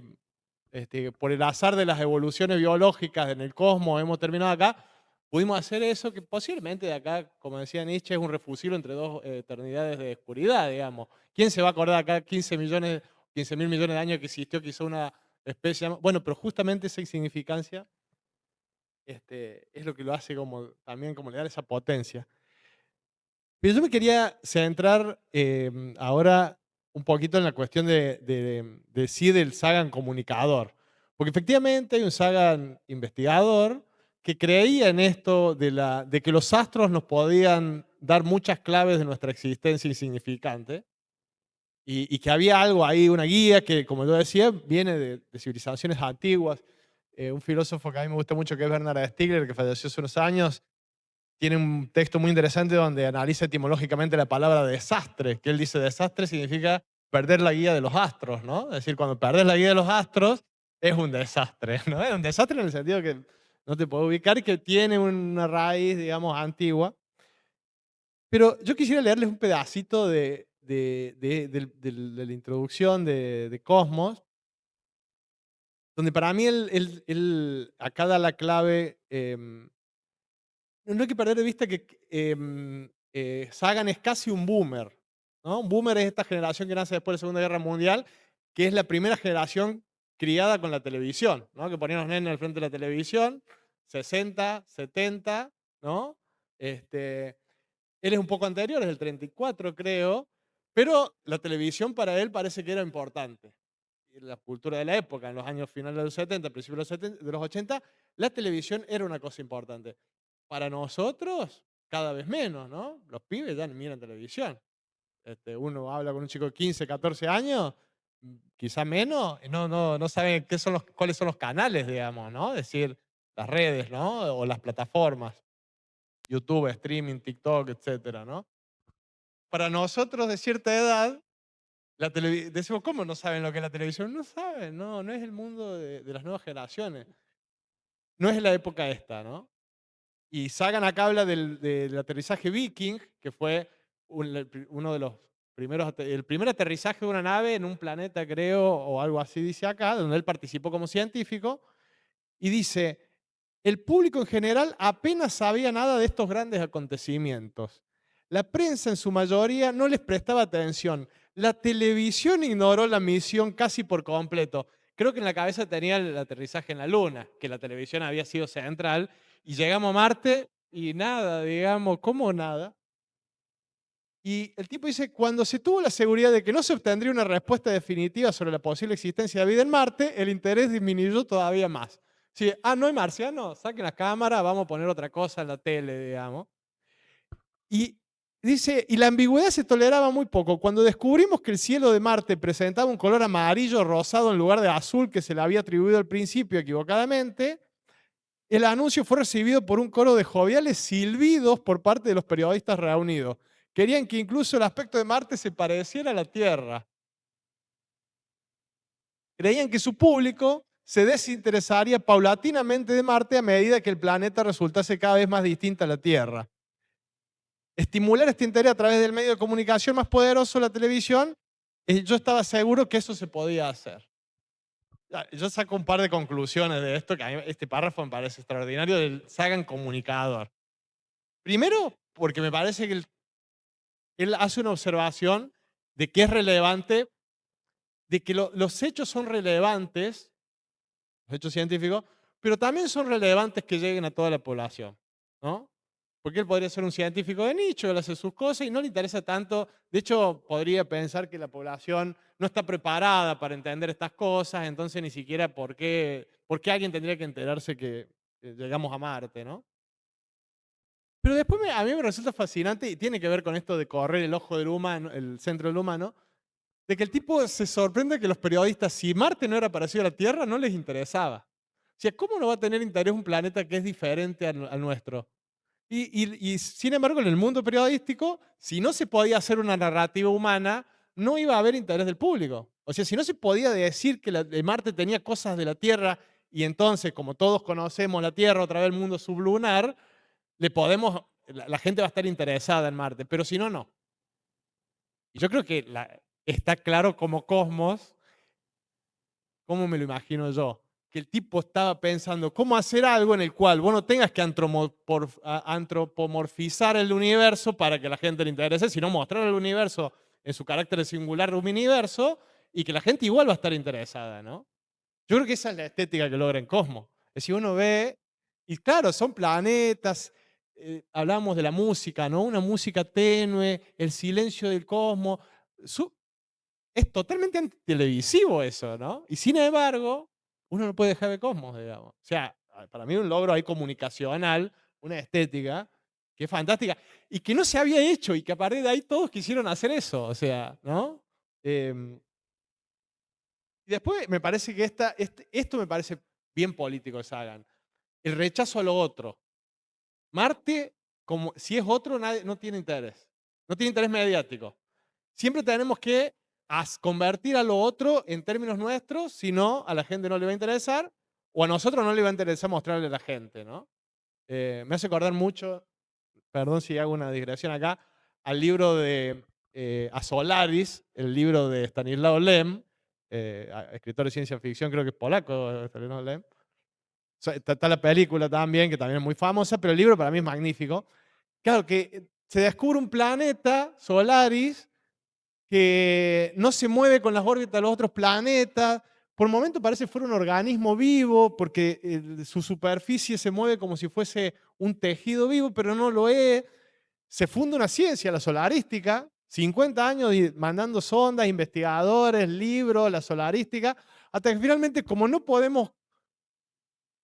por el azar de las evoluciones biológicas en el cosmos hemos terminado acá, pudimos hacer eso que posiblemente de acá, como decía Nietzsche, es un refusible entre dos eternidades de oscuridad, digamos. ¿Quién se va a acordar acá 15 millones, 15.000 millones de años que existió quizá una especie? Bueno, pero justamente esa insignificancia es lo que lo hace como, también como le da esa potencia. Pero yo me quería centrar ahora un poquito en la cuestión de sí del Sagan comunicador. Porque efectivamente hay un Sagan investigador que creía en esto de que los astros nos podían dar muchas claves de nuestra existencia insignificante y que había algo ahí, una guía que, como yo decía, viene de civilizaciones antiguas. Un filósofo que a mí me gusta mucho, que es Bernard Stiegler, que falleció hace unos años, tiene un texto muy interesante donde analiza etimológicamente la palabra desastre, que él dice desastre significa perder la guía de los astros, ¿no? Es decir, cuando perdes la guía de los astros es un desastre, ¿no? Es un desastre en el sentido que no te puedo ubicar y que tiene una raíz, digamos, antigua. Pero yo quisiera leerles un pedacito de la introducción de Cosmos, donde para mí él acá da la clave. No hay que perder de vista que Sagan es casi un boomer, ¿no? Un boomer es esta generación que nace después de la Segunda Guerra Mundial, que es la primera generación criada con la televisión, ¿no? Que ponían a los nenes al frente de la televisión, 60, 70, ¿no? Él es un poco anterior, es del 34 creo, pero la televisión para él parece que era importante. En la cultura de la época, en los años finales de los 70, principios de los 80, la televisión era una cosa importante. Para nosotros, cada vez menos, ¿no? Los pibes ya no miran televisión. Uno habla con un chico de 15, 14 años, quizá menos, y no sabe cuáles son los canales, digamos, ¿no? Es decir, las redes, ¿no? O las plataformas, YouTube, streaming, TikTok, etcétera, ¿no? Para nosotros de cierta edad, decimos, ¿cómo no saben lo que es la televisión? No saben, no es el mundo de las nuevas generaciones. No es la época esta, ¿no? Y Sagan acá habla del aterrizaje Viking, que fue uno de los primeros, el primer aterrizaje de una nave en un planeta, creo, o algo así dice acá, donde él participó como científico, y dice, el público en general apenas sabía nada de estos grandes acontecimientos. La prensa en su mayoría no les prestaba atención. La televisión ignoró la misión casi por completo. Creo que en la cabeza tenía el aterrizaje en la Luna, que la televisión había sido central, y llegamos a Marte y nada, digamos, ¿cómo nada? Y el tipo dice, cuando se tuvo la seguridad de que no se obtendría una respuesta definitiva sobre la posible existencia de vida en Marte, el interés disminuyó todavía más. Sí, no hay marcianos, saquen la cámara, vamos a poner otra cosa en la tele, digamos. Y dice, y la ambigüedad se toleraba muy poco. Cuando descubrimos que el cielo de Marte presentaba un color amarillo rosado en lugar de azul que se le había atribuido al principio equivocadamente, el anuncio fue recibido por un coro de joviales silbidos por parte de los periodistas reunidos. Querían que incluso el aspecto de Marte se pareciera a la Tierra. Creían que su público se desinteresaría paulatinamente de Marte a medida que el planeta resultase cada vez más distinto a la Tierra. Estimular este interés a través del medio de comunicación más poderoso, la televisión, yo estaba seguro que eso se podía hacer. Yo saco un par de conclusiones de esto, que a mí este párrafo me parece extraordinario, del Sagan comunicador. Primero, porque me parece que él hace una observación de que es relevante, de que los hechos son relevantes, los hechos científicos, pero también son relevantes que lleguen a toda la población, ¿no? Porque él podría ser un científico de nicho, él hace sus cosas y no le interesa tanto. De hecho, podría pensar que la población no está preparada para entender estas cosas, entonces ni siquiera por qué alguien tendría que enterarse que llegamos a Marte, ¿no? Pero después a mí me resulta fascinante y tiene que ver con esto de correr el ojo del humano, el centro del humano, de que el tipo se sorprende que los periodistas, si Marte no era parecido a la Tierra, no les interesaba. O sea, ¿cómo no va a tener interés un planeta que es diferente al nuestro? Y sin embargo, en el mundo periodístico, si no se podía hacer una narrativa humana, no iba a haber interés del público. O sea, si no se podía decir que Marte tenía cosas de la Tierra y entonces, como todos conocemos la Tierra, otra vez el mundo sublunar, la gente va a estar interesada en Marte, pero si no, no. Y yo creo que está claro como Cosmos, ¿cómo me lo imagino yo? Que el tipo estaba pensando cómo hacer algo en el cual vos no tengas que antropomorfizar el universo para que a la gente le interese, sino mostrar el universo en su carácter singular universo y que la gente igual va a estar interesada, ¿no? Yo creo que esa es la estética que logra en Cosmos. Es decir, uno ve, y claro, son planetas, hablamos de la música, ¿no? Una música tenue, el silencio del cosmos. Es totalmente anti-televisivo eso, ¿no? Y sin embargo, uno no puede dejar de Cosmos, digamos. O sea, para mí un logro ahí comunicacional, una estética, que es fantástica, y que no se había hecho, y que a partir de ahí todos quisieron hacer eso, o sea, ¿no? Y después me parece que esto me parece bien político que se hagan. El rechazo a lo otro. Marte, como si es otro, no tiene interés. No tiene interés mediático. Siempre tenemos que convertir a lo otro en términos nuestros, si no, a la gente no le va a interesar, o a nosotros no le va a interesar mostrarle a la gente, ¿no? Me hace acordar mucho, perdón si hago una digresión acá, al libro de A Solaris, el libro de Stanislaw Lem, escritor de ciencia ficción, creo que es polaco, Stanislaw Lem. Está la película también, que también es muy famosa, pero el libro para mí es magnífico. Claro, que se descubre un planeta, Solaris, que no se mueve con las órbitas de los otros planetas. Por el momento parece que fuera un organismo vivo, porque su superficie se mueve como si fuese un tejido vivo, pero no lo es. Se funda una ciencia, la solarística, 50 años mandando sondas, investigadores, libros, la solarística, hasta que finalmente, como no podemos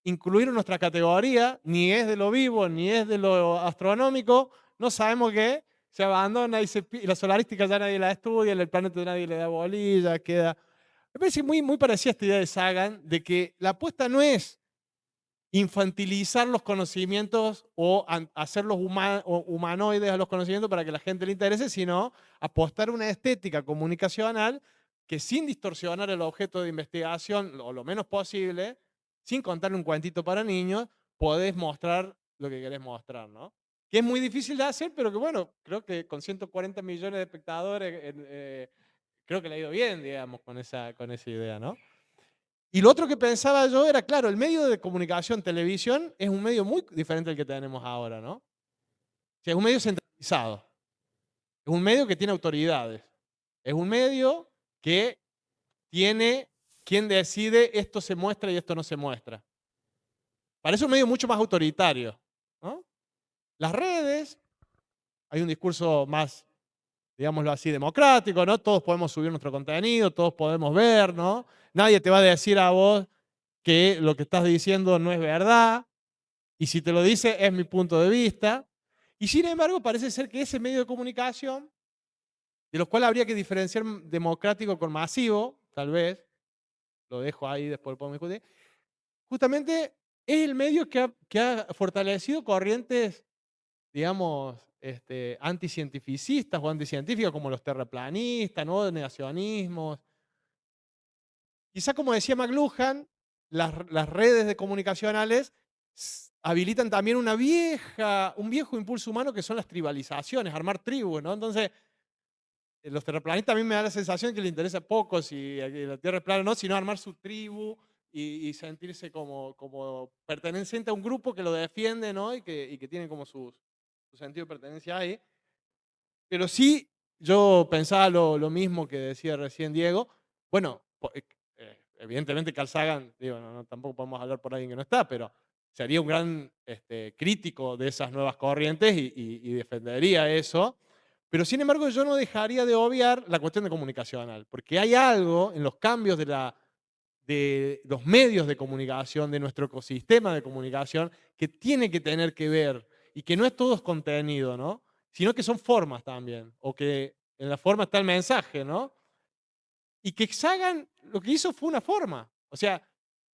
incluir en nuestra categoría, ni es de lo vivo, ni es de lo astronómico, no sabemos qué, se abandona y la solarística ya nadie la estudia, el planeta nadie le da bolilla, queda. Me parece muy, muy parecida a esta idea de Sagan, de que la apuesta no es infantilizar los conocimientos o hacerlos humanoides a los conocimientos para que la gente le interese, sino apostar una estética comunicacional que sin distorsionar el objeto de investigación, o lo menos posible, sin contarle un cuentito para niños, podés mostrar lo que querés mostrar, ¿no? Que es muy difícil de hacer, pero que bueno, creo que con 140 millones de espectadores, creo que le ha ido bien, digamos, con esa idea, ¿no? Y lo otro que pensaba yo era, claro, el medio de comunicación, televisión, es un medio muy diferente al que tenemos ahora, ¿no? O sea, es un medio centralizado. Es un medio que tiene autoridades. Es un medio que tiene quien decide esto se muestra y esto no se muestra. Parece un medio mucho más autoritario, ¿no? Las redes, hay un discurso más, digámoslo así, democrático, ¿no? Todos podemos subir nuestro contenido, todos podemos ver, ¿no? Nadie te va a decir a vos que lo que estás diciendo no es verdad, y si te lo dice es mi punto de vista. Y sin embargo parece ser que ese medio de comunicación, de los cuales habría que diferenciar democrático con masivo, tal vez, lo dejo ahí, después lo podemos discutir, justamente es el medio que ha fortalecido corrientes, digamos, anticientificistas o anticientíficas, como los terraplanistas, ¿no? Negacionismos. Quizá, como decía McLuhan, las redes de comunicacionales habilitan también un viejo impulso humano que son las tribalizaciones, armar tribus, ¿no? Entonces, los terraplanistas a mí me da la sensación que les interesa poco si la Tierra es plana o no, sino armar su tribu y sentirse como perteneciente a un grupo que lo defiende, ¿no? Y que tiene como su sentido de pertenencia ahí. Pero sí, yo pensaba lo mismo que decía recién Diego. Bueno, evidentemente Carl Sagan, digo, tampoco podemos hablar por alguien que no está, pero sería un gran crítico de esas nuevas corrientes y defendería eso. Pero sin embargo yo no dejaría de obviar la cuestión de comunicacional, porque hay algo en los cambios de los medios de comunicación, de nuestro ecosistema de comunicación, que tiene que tener que ver, y que no es todo contenido, ¿no? Sino que son formas también, o que en la forma está el mensaje, ¿no? Y que Sagan lo que hizo fue una forma. O sea,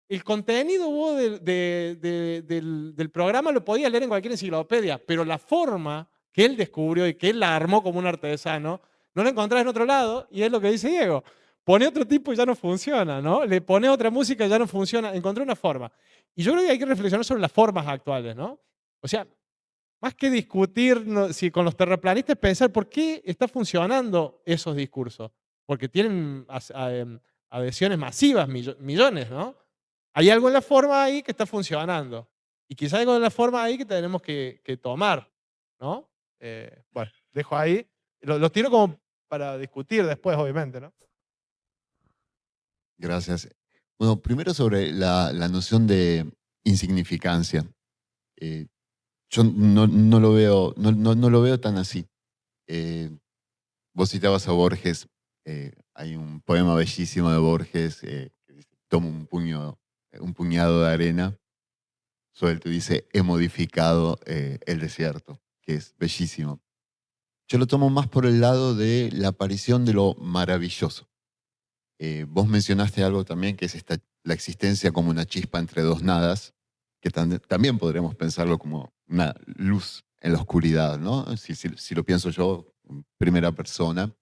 el contenido vos del programa lo podías leer en cualquier enciclopedia, pero la forma que él descubrió y que él la armó como un artesano, no la encontrás en otro lado, y es lo que dice Diego. pone otro tipo y ya no funciona, ¿no? Le pone otra música y ya no funciona. Encontré una forma. Y yo creo que hay que reflexionar sobre las formas actuales, ¿no? O sea, más que discutir si con los terraplanistas, pensar por qué está funcionando esos discursos. Porque tienen adhesiones masivas, millones, ¿no? Hay algo en la forma ahí que está funcionando. Y quizá hay algo en la forma ahí que tenemos que tomar, ¿no? Bueno, dejo ahí. Lo tiro como para discutir después, obviamente, ¿no? Gracias. Bueno, primero sobre la noción de insignificancia. Eh, yo no lo veo, no lo veo tan así. Eh, Vos citabas a Borges. Hay un poema bellísimo de Borges que dice, toma un puñado de arena, suelto y dice, he modificado el desierto, que es bellísimo. Yo lo tomo más por el lado de la aparición de lo maravilloso. Vos mencionaste algo también que es la existencia como una chispa entre dos nadas, que también podríamos pensarlo como una luz en la oscuridad, ¿no? Si lo pienso yo en primera persona.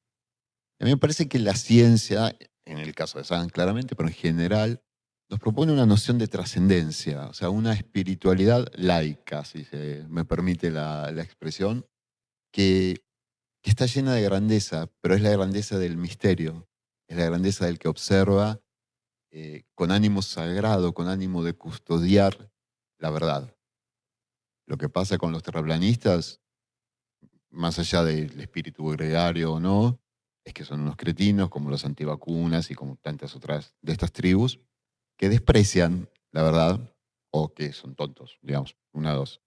A mí me parece que la ciencia, en el caso de Sagan claramente, pero en general, nos propone una noción de trascendencia, o sea, una espiritualidad laica, si se me permite la expresión, que está llena de grandeza, pero es la grandeza del misterio, es la grandeza del que observa con ánimo sagrado, con ánimo de custodiar la verdad. Lo que pasa con los terraplanistas, más allá del espíritu gregario o no, es que son unos cretinos como los antivacunas y como tantas otras de estas tribus que desprecian la verdad o que son tontos, digamos, una de dos.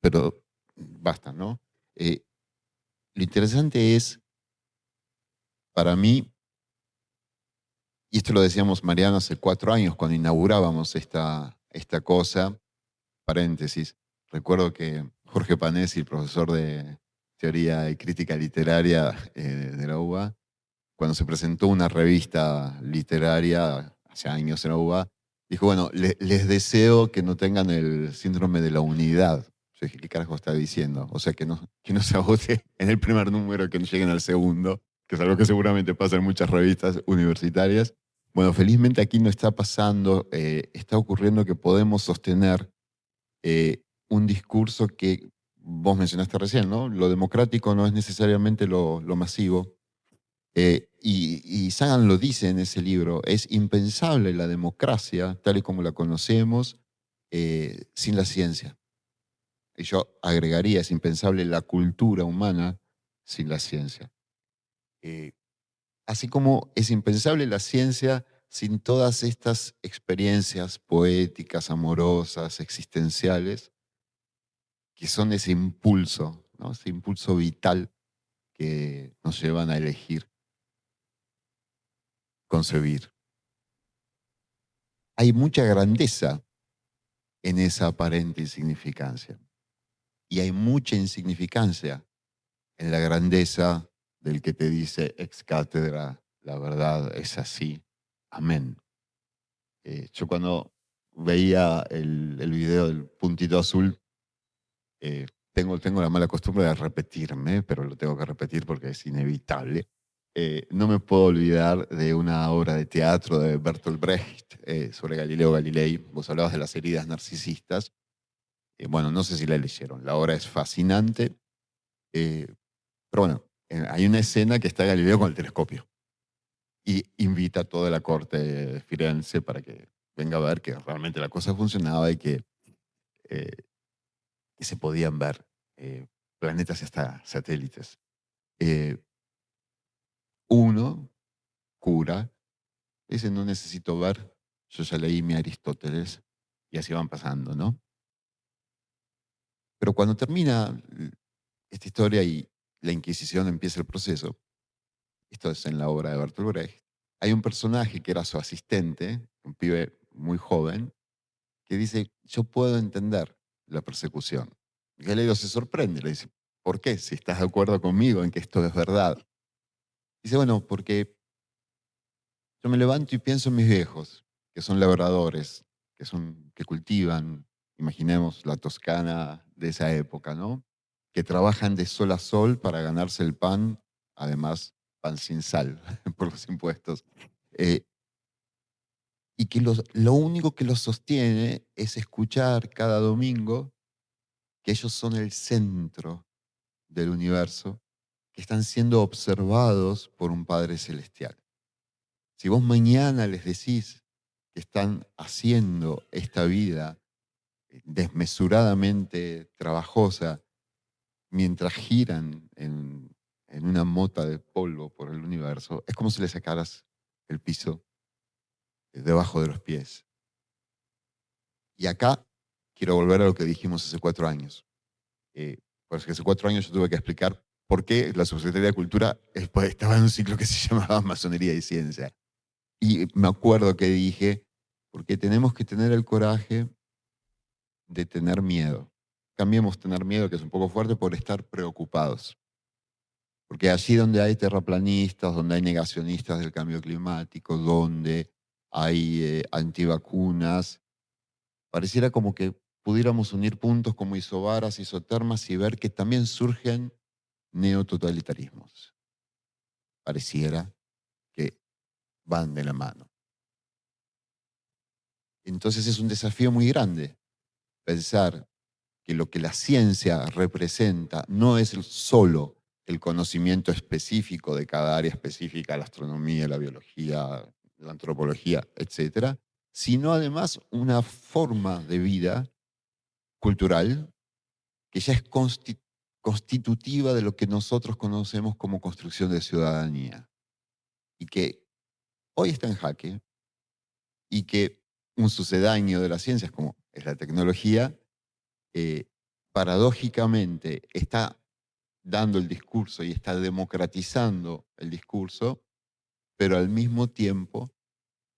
Pero basta, ¿no? Eh, lo interesante es, para mí, y esto lo decíamos Mariano hace 4 años cuando inaugurábamos esta cosa, paréntesis, recuerdo que Jorge Panesi, el profesor de Teoría y Crítica Literaria de la UBA, cuando se presentó una revista literaria hace años en la UBA, dijo, bueno, les deseo que no tengan el síndrome de la unidad. Yo dije, ¿qué carajo está diciendo? O sea, que no se agote en el primer número, que no lleguen al segundo, que es algo que seguramente pasa en muchas revistas universitarias. Bueno, felizmente aquí no está pasando, está ocurriendo que podemos sostener un discurso que vos mencionaste recién, ¿no? Lo democrático no es necesariamente lo masivo. Y Sagan lo dice en ese libro, es impensable la democracia tal y como la conocemos sin la ciencia. Y yo agregaría, es impensable la cultura humana sin la ciencia. Eh, Así como es impensable la ciencia sin todas estas experiencias poéticas, amorosas, existenciales, que son ese impulso, ¿no? Ese impulso vital que nos llevan a elegir, concebir. Hay mucha grandeza en esa aparente insignificancia. Y hay mucha insignificancia en la grandeza del que te dice ex cátedra, la verdad es así, amén. Yo cuando veía el video del puntito azul, tengo la mala costumbre de repetirme, pero lo tengo que repetir porque es inevitable. No me puedo olvidar de una obra de teatro de Bertolt Brecht sobre Galileo Galilei. Vos hablabas de las heridas narcisistas. Bueno, no sé si la leyeron. La obra es fascinante. eh, pero bueno, hay una escena que está Galileo con el telescopio y invita a toda la corte de Firenze para que venga a ver que realmente la cosa funcionaba y eh, que se podían ver planetas y hasta satélites. Eh, Uno, cura, dice, no necesito ver, yo ya leí mi Aristóteles, y así van pasando, ¿no? Pero cuando termina esta historia y la Inquisición empieza el proceso, esto es en la obra de Bertolt Brecht, hay un personaje que era su asistente, un pibe muy joven, que dice, yo puedo entender la persecución. Y Galileo se sorprende, le dice, ¿por qué? Si estás de acuerdo conmigo en que esto es verdad. Dice, bueno, porque yo me levanto y pienso en mis viejos, que son labradores, que cultivan, imaginemos la Toscana de esa época, ¿no? Que trabajan de sol a sol para ganarse el pan, además pan sin sal por los impuestos. Eh, y que lo único que los sostiene es escuchar cada domingo que ellos son el centro del universo, que están siendo observados por un Padre Celestial. Si vos mañana les decís que están haciendo esta vida desmesuradamente trabajosa mientras giran en una mota de polvo por el universo, es como si le sacaras el piso debajo de los pies. Y acá quiero volver a lo que dijimos hace 4 años. Porque hace 4 años yo tuve que explicar por qué la Subsecretaría de Cultura estaba en un ciclo que se llamaba Masonería y Ciencia. Y me acuerdo que dije, porque tenemos que tener el coraje de tener miedo. Cambiemos tener miedo, que es un poco fuerte, por estar preocupados. Porque allí donde hay terraplanistas, donde hay negacionistas del cambio climático, donde hay antivacunas, pareciera como que pudiéramos unir puntos como isobaras, isotermas y ver que también surgen neototalitarismos. Pareciera que van de la mano. Entonces es un desafío muy grande pensar que lo que la ciencia representa no es solo el conocimiento específico de cada área específica, la astronomía, la biología, la antropología, etcétera, sino además una forma de vida cultural que ya es constitutiva de lo que nosotros conocemos como construcción de ciudadanía y que hoy está en jaque y que un sucedáneo de las ciencias como es la tecnología, paradójicamente está dando el discurso y está democratizando el discurso, pero al mismo tiempo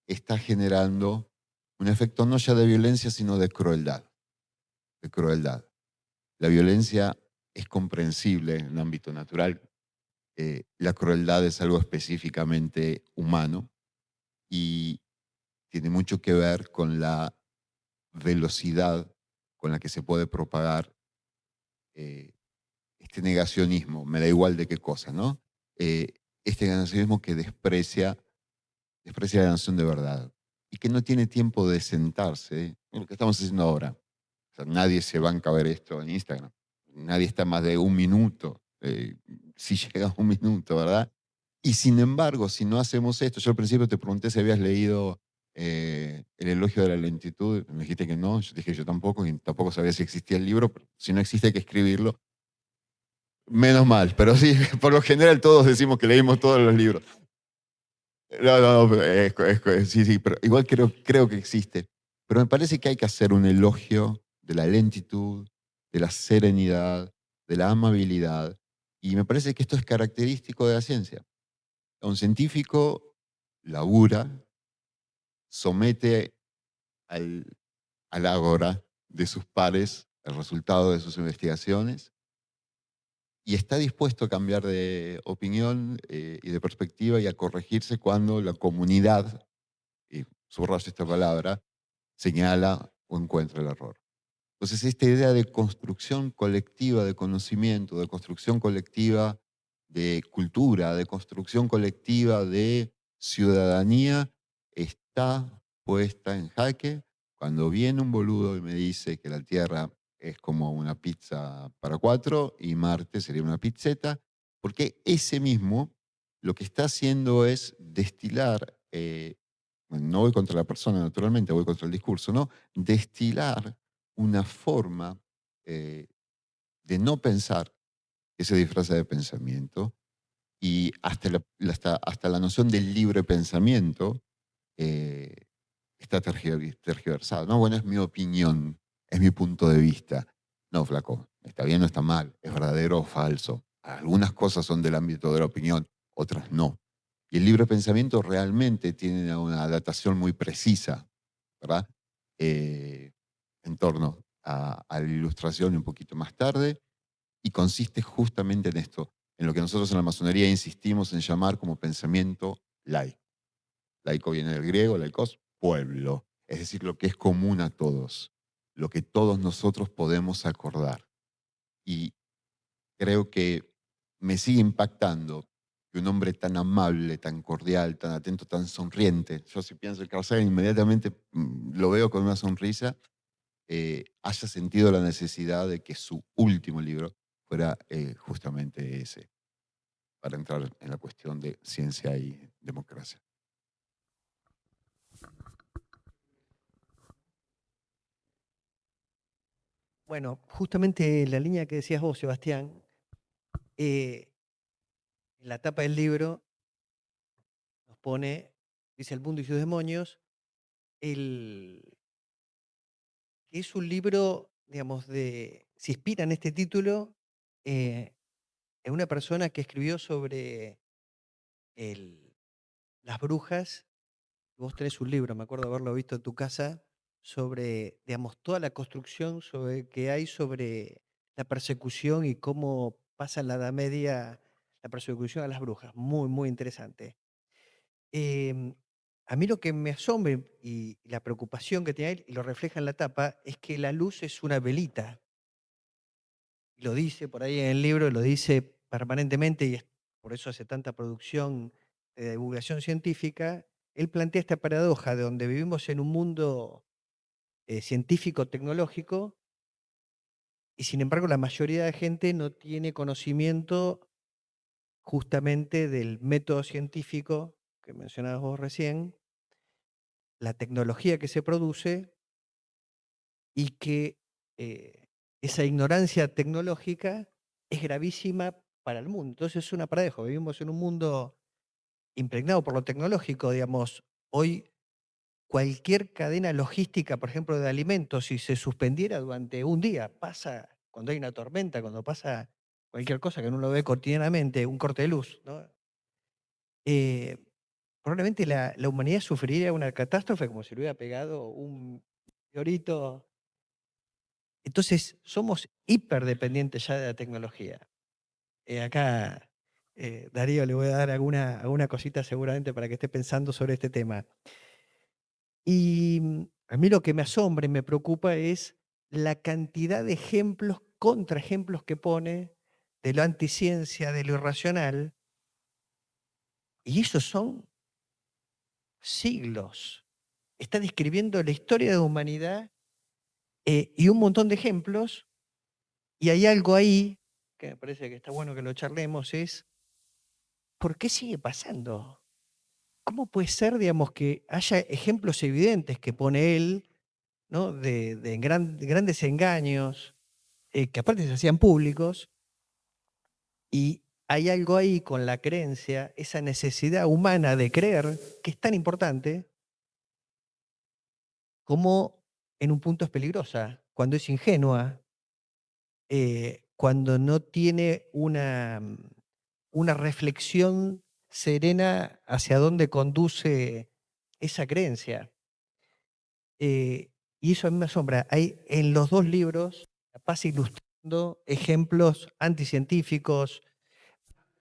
está generando un efecto no ya de violencia, sino de crueldad. De crueldad. La violencia es comprensible en el ámbito natural. La crueldad es algo específicamente humano y tiene mucho que ver con la velocidad con la que se puede propagar este negacionismo, me da igual de qué cosa, ¿no? Este negacionismo que desprecia la noción de verdad y que no tiene tiempo de sentarse, lo que estamos haciendo ahora. O sea, nadie se banca a ver esto en Instagram. Nadie está más de un minuto, si llega a un minuto, ¿verdad? Y sin embargo, si no hacemos esto, yo al principio te pregunté si habías leído El elogio de la lentitud, me dijiste que no, yo dije yo tampoco, y tampoco sabía si existía el libro, pero si no existe hay que escribirlo. Menos mal, pero sí, por lo general todos decimos que leímos todos los libros. No, sí, sí, pero igual creo que existe. Pero me parece que hay que hacer un elogio de la lentitud, de la serenidad, de la amabilidad. Y me parece que esto es característico de la ciencia. Un científico labura, somete al ágora de sus pares el resultado de sus investigaciones y está dispuesto a cambiar de opinión y de perspectiva y a corregirse cuando la comunidad, y subrayo esta palabra, señala o encuentra el error. Entonces, esta idea de construcción colectiva de conocimiento, de construcción colectiva de cultura, de construcción colectiva de ciudadanía, está puesta en jaque cuando viene un boludo y me dice que la Tierra es como una pizza para 4 y Marte sería una pizzeta, porque ese mismo lo que está haciendo es destilar, bueno, no voy contra la persona naturalmente, voy contra el discurso, ¿no? Destilar una forma de no pensar que se disfraza de pensamiento y hasta la noción del libre pensamiento eh, está tergiversada. No, bueno, es mi opinión, es mi punto de vista. No, flaco, está bien o está mal, es verdadero o falso. Algunas cosas son del ámbito de la opinión, otras no. Y el libre pensamiento realmente tiene una datación muy precisa, ¿verdad? En torno a la ilustración y un poquito más tarde, y consiste justamente en esto, en lo que nosotros en la masonería insistimos en llamar como pensamiento laico. Laico viene del griego, laicos, pueblo, es decir, lo que es común a todos, lo que todos nosotros podemos acordar. Y creo que me sigue impactando que un hombre tan amable, tan cordial, tan atento, tan sonriente, yo si pienso en Carl Sagan inmediatamente lo veo con una sonrisa, haya sentido la necesidad de que su último libro fuera justamente ese, para entrar en la cuestión de ciencia y democracia. Bueno, justamente la línea que decías vos, Sebastián, en la tapa del libro nos pone, dice El mundo y sus demonios, que es un libro, digamos, se inspira en este título eh, en una persona que escribió sobre el- las brujas. Vos tenés un libro, me acuerdo haberlo visto en tu casa, sobre, digamos, toda la construcción que hay sobre la persecución y cómo pasa en la Edad Media la persecución a las brujas. Muy, muy interesante. Em, a mí lo que me asombra y la preocupación que tiene él, y lo refleja en la tapa, es que la luz es una velita. Y lo dice por ahí en el libro, lo dice permanentemente, y por eso hace tanta producción de divulgación científica. Él plantea esta paradoja de donde vivimos en un mundo científico-tecnológico, y sin embargo la mayoría de gente no tiene conocimiento justamente del método científico que mencionabas vos recién, la tecnología que se produce y que esa ignorancia tecnológica es gravísima para el mundo. Entonces es una paradoja. Vivimos en un mundo impregnado por lo tecnológico, digamos. Hoy cualquier cadena logística, por ejemplo, de alimentos, si se suspendiera durante un día, pasa cuando hay una tormenta, cuando pasa cualquier cosa que uno lo ve cotidianamente, un corte de luz, ¿no? Eh, probablemente la humanidad sufriría una catástrofe como si le hubiera pegado un meteorito. Entonces, somos hiperdependientes ya de la tecnología. Acá, Darío, le voy a dar alguna cosita seguramente para que esté pensando sobre este tema. Y a mí lo que me asombra y me preocupa es la cantidad de ejemplos, contraejemplos que pone de la anticiencia, de lo irracional, y esos son siglos. Está describiendo la historia de la humanidad y un montón de ejemplos, y hay algo ahí que me parece que está bueno que lo charlemos, es ¿por qué sigue pasando? ¿Cómo puede ser, digamos, que haya ejemplos evidentes que pone él, ¿no? de grandes engaños, que aparte se hacían públicos, y hay algo ahí con la creencia, esa necesidad humana de creer, que es tan importante, como en un punto es peligrosa, cuando es ingenua, cuando no tiene una reflexión serena hacia dónde conduce esa creencia. Y eso a mí me asombra. Hay en los dos libros, capaz ilustrando ejemplos anticientíficos.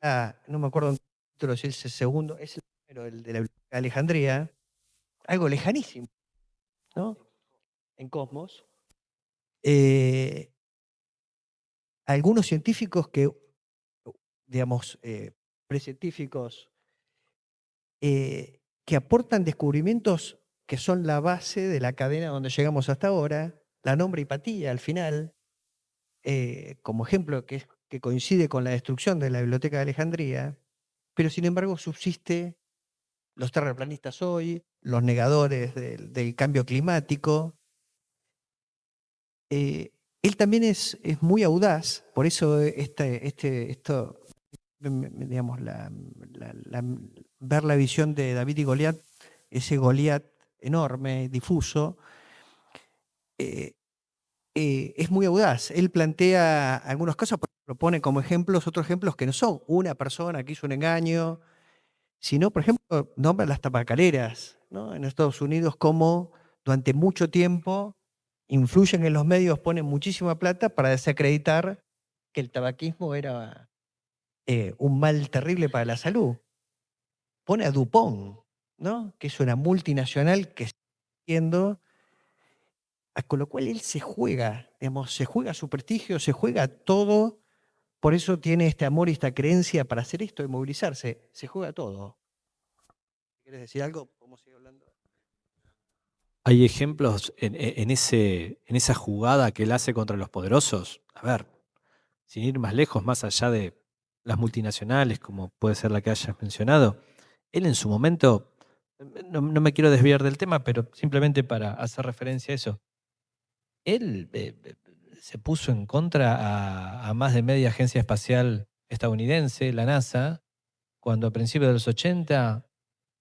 No me acuerdo el título, si es el segundo, es el primero, el de la Biblioteca de Alejandría, algo lejanísimo, ¿no? En Cosmos. Eh, algunos científicos digamos, precientíficos, que aportan descubrimientos que son la base de la cadena donde llegamos hasta ahora, la nombre-hipatía al final, como ejemplo que coincide con la destrucción de la Biblioteca de Alejandría, pero sin embargo subsiste los terraplanistas hoy, los negadores del cambio climático. Él también es muy audaz, por eso esto, digamos, ver la visión de David y Goliat, ese Goliat enorme, difuso, es muy audaz. Él plantea algunas cosas, propone como ejemplos, otros ejemplos que no son una persona que hizo un engaño, sino, por ejemplo, nombra las tabacaleras, ¿no? En Estados Unidos, como durante mucho tiempo influyen en los medios, ponen muchísima plata para desacreditar que el tabaquismo era un mal terrible para la salud. Pone a DuPont, ¿no? Que es una multinacional que está haciendo, con lo cual él se juega, digamos, se juega su prestigio, se juega todo por eso tiene este amor y esta creencia para hacer esto, de movilizarse. Se juega todo. ¿Quieres decir algo? ¿Podemos seguir hablando? Hay ejemplos en esa jugada que él hace contra los poderosos. A ver, sin ir más lejos, más allá de las multinacionales, como puede ser la que hayas mencionado, él en su momento, no me quiero desviar del tema, pero simplemente para hacer referencia a eso, él se puso en contra a más de media agencia espacial estadounidense, la NASA, cuando a principios de los 80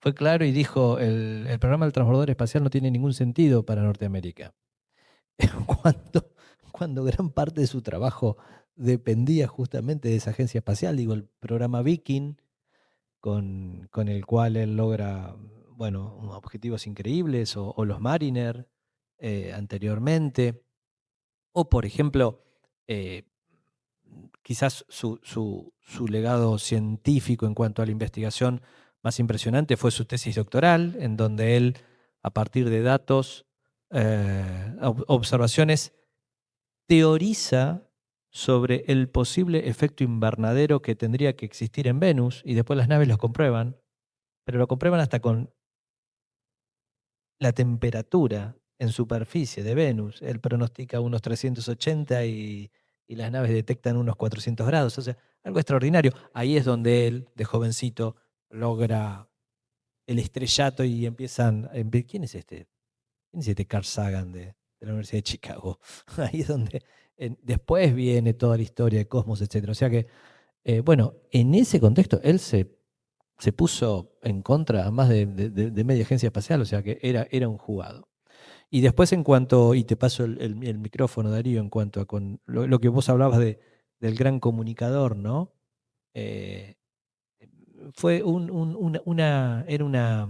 fue claro y dijo, el programa del transbordador espacial no tiene ningún sentido para Norteamérica. Cuando gran parte de su trabajo dependía justamente de esa agencia espacial, digo, el programa Viking, con el cual él logra, bueno, objetivos increíbles, o los Mariner anteriormente, o por ejemplo, eh, quizás su legado científico en cuanto a la investigación más impresionante fue su tesis doctoral, en donde él, a partir de datos, observaciones, teoriza sobre el posible efecto invernadero que tendría que existir en Venus, y después las naves lo comprueban, pero lo comprueban hasta con la temperatura en superficie de Venus. Él pronostica unos 380 y las naves detectan unos 400 grados. O sea, algo extraordinario. Ahí es donde él, de jovencito, logra el estrellato y empiezan... ¿Quién es este? ¿Quién es este Carl Sagan de la Universidad de Chicago? Ahí es donde después viene toda la historia de Cosmos, etc. O sea que, bueno, en ese contexto él se puso en contra a más de media agencia espacial, o sea que era un jugado. Y después en cuanto, y te paso el micrófono, Darío, en cuanto a con lo que vos hablabas del gran comunicador, ¿no? Eh, Fue era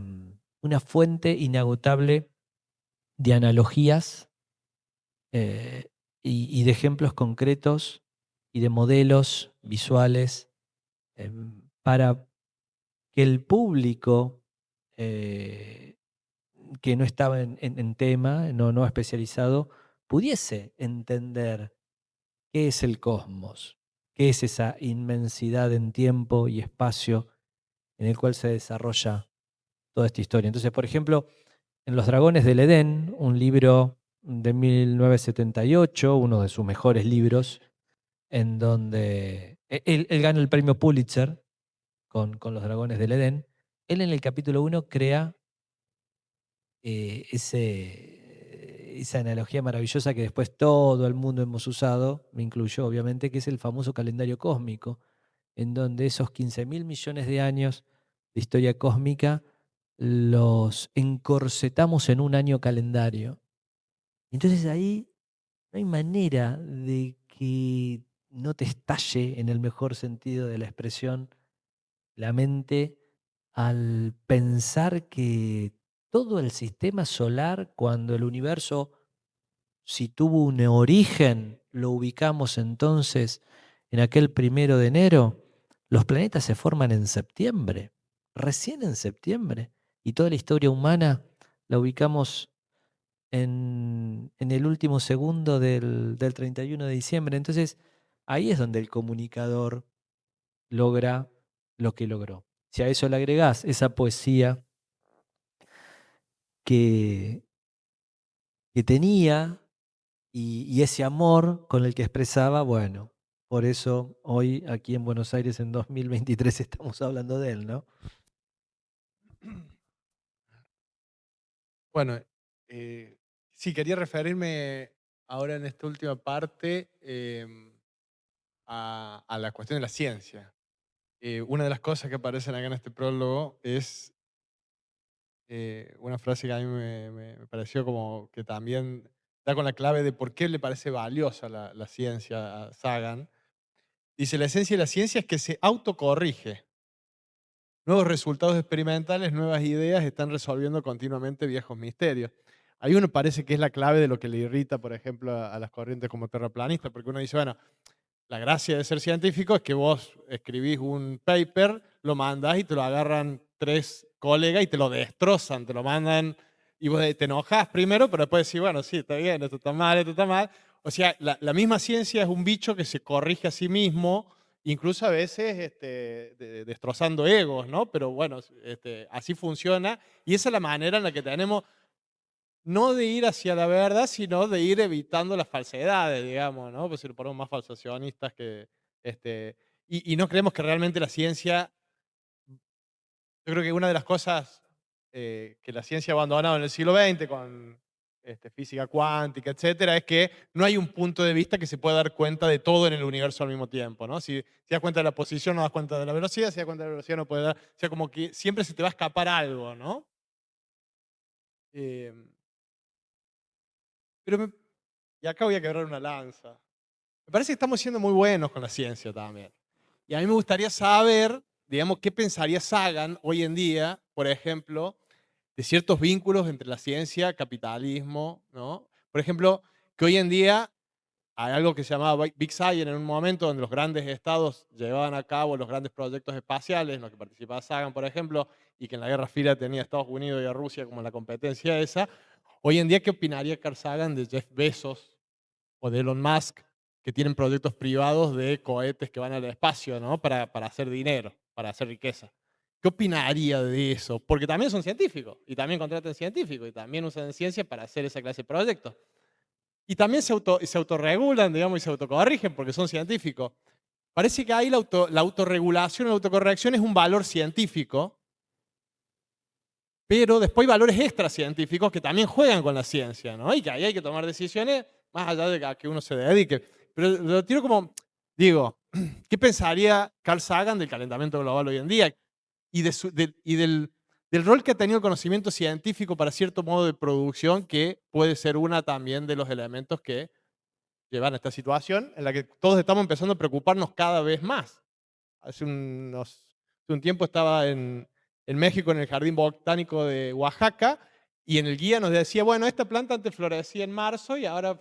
una fuente inagotable de analogías y de ejemplos concretos y de modelos visuales para que el público que no estaba en tema, no especializado, pudiese entender qué es el cosmos, qué es esa inmensidad en tiempo y espacio en el cual se desarrolla toda esta historia. Entonces, por ejemplo, en Los Dragones del Edén, un libro de 1978, uno de sus mejores libros, en donde él gana el premio Pulitzer con Los Dragones del Edén. Él en el capítulo 1 crea esa analogía maravillosa que después todo el mundo hemos usado, me incluyo obviamente, que es el famoso calendario cósmico, en donde esos 15.000 millones de años de historia cósmica los encorsetamos en un año calendario. Entonces ahí no hay manera de que no te estalle, en el mejor sentido de la expresión, la mente al pensar que todo el sistema solar, cuando el universo, si tuvo un origen, lo ubicamos entonces en aquel 1 de enero, los planetas se forman en septiembre, recién en septiembre, y toda la historia humana la ubicamos en el último segundo del 31 de diciembre. Entonces, ahí es donde el comunicador logra lo que logró. Si a eso le agregás esa poesía que, que tenía y ese amor con el que expresaba, bueno, por eso hoy aquí en Buenos Aires en 2023 estamos hablando de él, ¿no? Bueno, sí, quería referirme ahora en esta última parte a la cuestión de la ciencia. Una de las cosas que aparecen acá en este prólogo es una frase que a mí me pareció como que también da con la clave de por qué le parece valiosa la ciencia a Sagan. Dice, la esencia de la ciencia es que se autocorrige. Nuevos resultados experimentales, nuevas ideas están resolviendo continuamente viejos misterios. Ahí uno parece que es la clave de lo que le irrita, por ejemplo, a las corrientes como terraplanistas, porque uno dice, bueno, la gracia de ser científico es que vos escribís un paper, lo mandás y te lo agarran 3 colegas y te lo destrozan, te lo mandan y vos te enojás primero, pero después decís, bueno, sí, está bien, esto está mal, esto está mal. O sea, la misma ciencia es un bicho que se corrige a sí mismo incluso a veces destrozando egos, ¿no? Pero bueno, así funciona y esa es la manera en la que tenemos, no de ir hacia la verdad, sino de ir evitando las falsedades, digamos, ¿no? Pues si lo ponemos más falsacionistas que, y no creemos que realmente la ciencia, yo creo que una de las cosas que la ciencia ha abandonado en el siglo XX con física cuántica, etcétera, es que no hay un punto de vista que se pueda dar cuenta de todo en el universo al mismo tiempo, ¿no? Si das cuenta de la posición, no das cuenta de la velocidad, si das cuenta de la velocidad, no puedes dar, o sea, como que siempre se te va a escapar algo, ¿no? Eh, pero y acá voy a quebrar una lanza. Me parece que estamos siendo muy buenos con la ciencia también. Y a mí me gustaría saber, digamos, qué pensaría Sagan hoy en día, por ejemplo, de ciertos vínculos entre la ciencia, capitalismo, ¿no? Por ejemplo, que hoy en día hay algo que se llamaba Big Science en un momento donde los grandes estados llevaban a cabo los grandes proyectos espaciales, en los que participaba Sagan, por ejemplo, y que en la Guerra Fría tenía a Estados Unidos y a Rusia como la competencia esa. Hoy en día, ¿qué opinaría Carl Sagan de Jeff Bezos o de Elon Musk, que tienen proyectos privados de cohetes que van al espacio, ¿no? Para hacer dinero, para hacer riqueza? ¿Qué opinaría de eso? Porque también son científicos, y también contratan científicos, y también usan ciencia para hacer esa clase de proyectos. Y también se autorregulan, digamos, y se autocorrigen porque son científicos. Parece que ahí la autorregulación o la autocorrección es un valor científico, pero después hay valores extracientíficos que también juegan con la ciencia, ¿no? Y que ahí hay que tomar decisiones más allá de a que uno se dedique. Pero lo tiro como, digo, ¿qué pensaría Carl Sagan del calentamiento global hoy en día? Y, del rol que ha tenido el conocimiento científico para cierto modo de producción, que puede ser una también de los elementos que llevan a esta situación en la que todos estamos empezando a preocuparnos cada vez más. Hace un tiempo estaba en México, en el Jardín Botánico de Oaxaca, y en el guía nos decía, bueno, esta planta antes florecía en marzo y ahora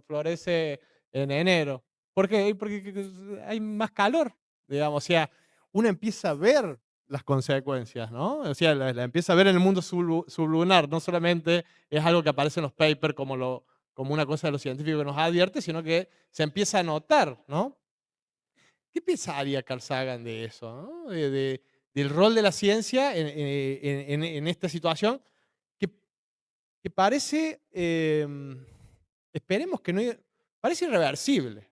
florece en enero. ¿Por qué? Porque hay más calor, digamos. O sea, uno empieza a ver las consecuencias, ¿no? O sea, la empieza a ver en el mundo sublunar. No solamente es algo que aparece en los papers como una cosa de los científicos que nos advierte, sino que se empieza a notar, ¿no? ¿Qué pensaría Carl Sagan de eso, ¿no? Del rol de la ciencia en esta situación que, que parece, esperemos que no, parece irreversible,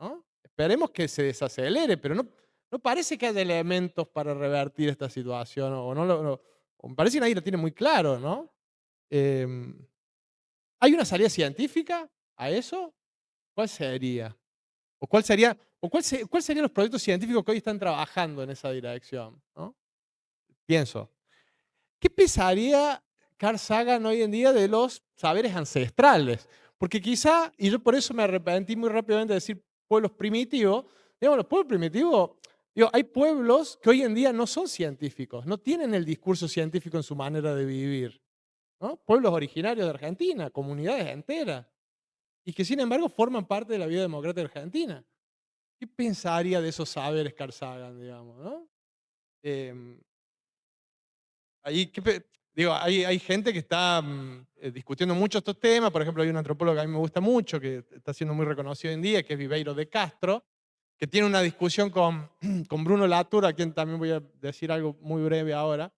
¿no? Esperemos que se desacelere, pero no parece que haya elementos para revertir esta situación, o o me parece que nadie lo tiene muy claro, ¿no? Em, ¿Hay una salida científica a eso? ¿Cuál sería? ¿O cuál sería, cuál serían los proyectos científicos que hoy están trabajando en esa dirección, ¿no? Pienso, ¿qué pensaría Carl Sagan hoy en día de los saberes ancestrales? Porque quizá, y yo por eso me arrepentí muy rápidamente de decir pueblos primitivos, digamos, los pueblos primitivos, digo, hay pueblos que hoy en día no son científicos, no tienen el discurso científico en su manera de vivir, ¿no? Pueblos originarios de Argentina, comunidades enteras, y que sin embargo forman parte de la vida democrática argentina. ¿Qué pensaría de esos saberes Carl Sagan, digamos, ¿no? Em, ahí, digo, hay gente que está discutiendo mucho estos temas. Por ejemplo, hay un antropólogo que a mí me gusta mucho, que está siendo muy reconocido hoy en día, que es Viveiro de Castro, que tiene una discusión con, con Bruno Latour, a quien también voy a decir algo muy breve ahora.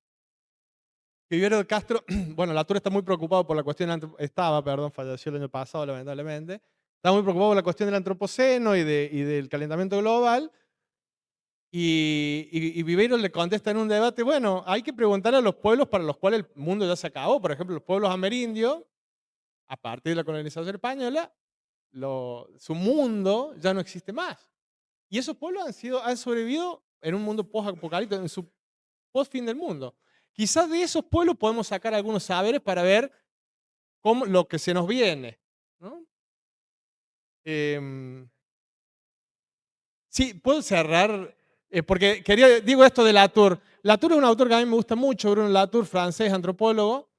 Que Viveiro de Castro, bueno, Latour está muy preocupado por la cuestión, falleció el año pasado lamentablemente, está muy preocupado por la cuestión del antropoceno y del calentamiento global. Y Viveiro le contesta en un debate, bueno, hay que preguntar a los pueblos para los cuales el mundo ya se acabó. Por ejemplo, los pueblos amerindios, a partir de la colonización española, su mundo ya no existe más. Y esos pueblos han sobrevivido en un mundo post-apocalíptico, en su post-fin del mundo. Quizás de esos pueblos podemos sacar algunos saberes para ver lo que se nos viene, ¿no? Sí, puedo cerrar, porque digo esto de Latour. Latour es un autor que a mí me gusta mucho, Bruno Latour, francés, antropólogo,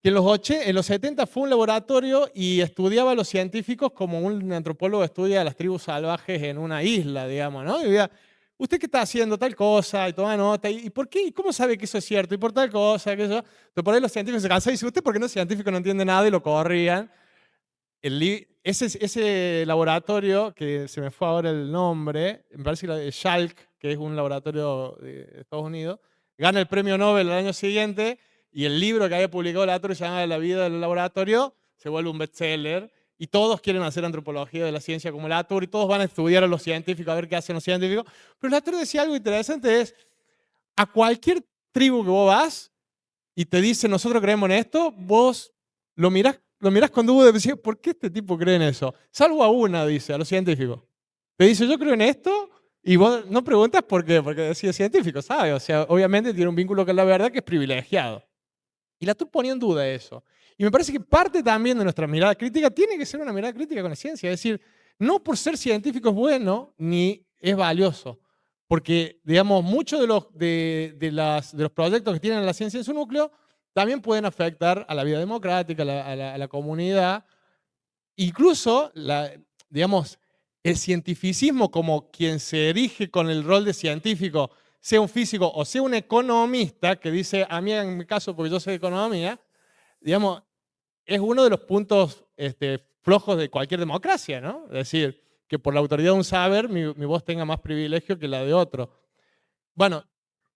que en los 70 fue a un laboratorio y estudiaba a los científicos como un antropólogo estudia a las tribus salvajes en una isla, digamos, ¿no? Y decía, ¿usted qué está haciendo? Tal cosa, y toma nota, ¿y por qué? ¿Y cómo sabe que eso es cierto? ¿Y por tal cosa? Que eso? Entonces por ahí los científicos se cansaban y dicen, usted porque no es científico no entiende nada, y lo corrían. ese laboratorio, que se me fue ahora el nombre, me parece que Salk, que es un laboratorio de Estados Unidos, gana el premio Nobel el año siguiente y el libro que había publicado el laboratorio, se llama La vida del laboratorio, se vuelve un bestseller y todos quieren hacer antropología de la ciencia como Latour y todos van a estudiar a los científicos, a ver qué hacen los científicos. Pero Latour decía algo interesante, es a cualquier tribu que vos vas y te dice nosotros creemos en esto, vos lo mirás con duda y decís, ¿por qué este tipo cree en eso? Salvo a una, dice, a los científicos. Te dice, yo creo en esto, y vos no preguntas por qué, porque decís científico, ¿sabe? O sea, obviamente tiene un vínculo con la verdad que es privilegiado. Y Latour ponía en duda eso. Y me parece que parte también de nuestra mirada crítica tiene que ser una mirada crítica con la ciencia. Es decir, no por ser científico es bueno ni es valioso. Porque, digamos, muchos de los proyectos que tienen la ciencia en su núcleo también pueden afectar a la vida democrática, a la comunidad. Incluso, digamos, el cientificismo como quien se erige con el rol de científico, sea un físico o sea un economista, que dice, a mí en mi caso, porque yo soy de economía, digamos, es uno de los puntos flojos de cualquier democracia, ¿no? Es decir, que por la autoridad de un saber mi voz tenga más privilegio que la de otro. Bueno,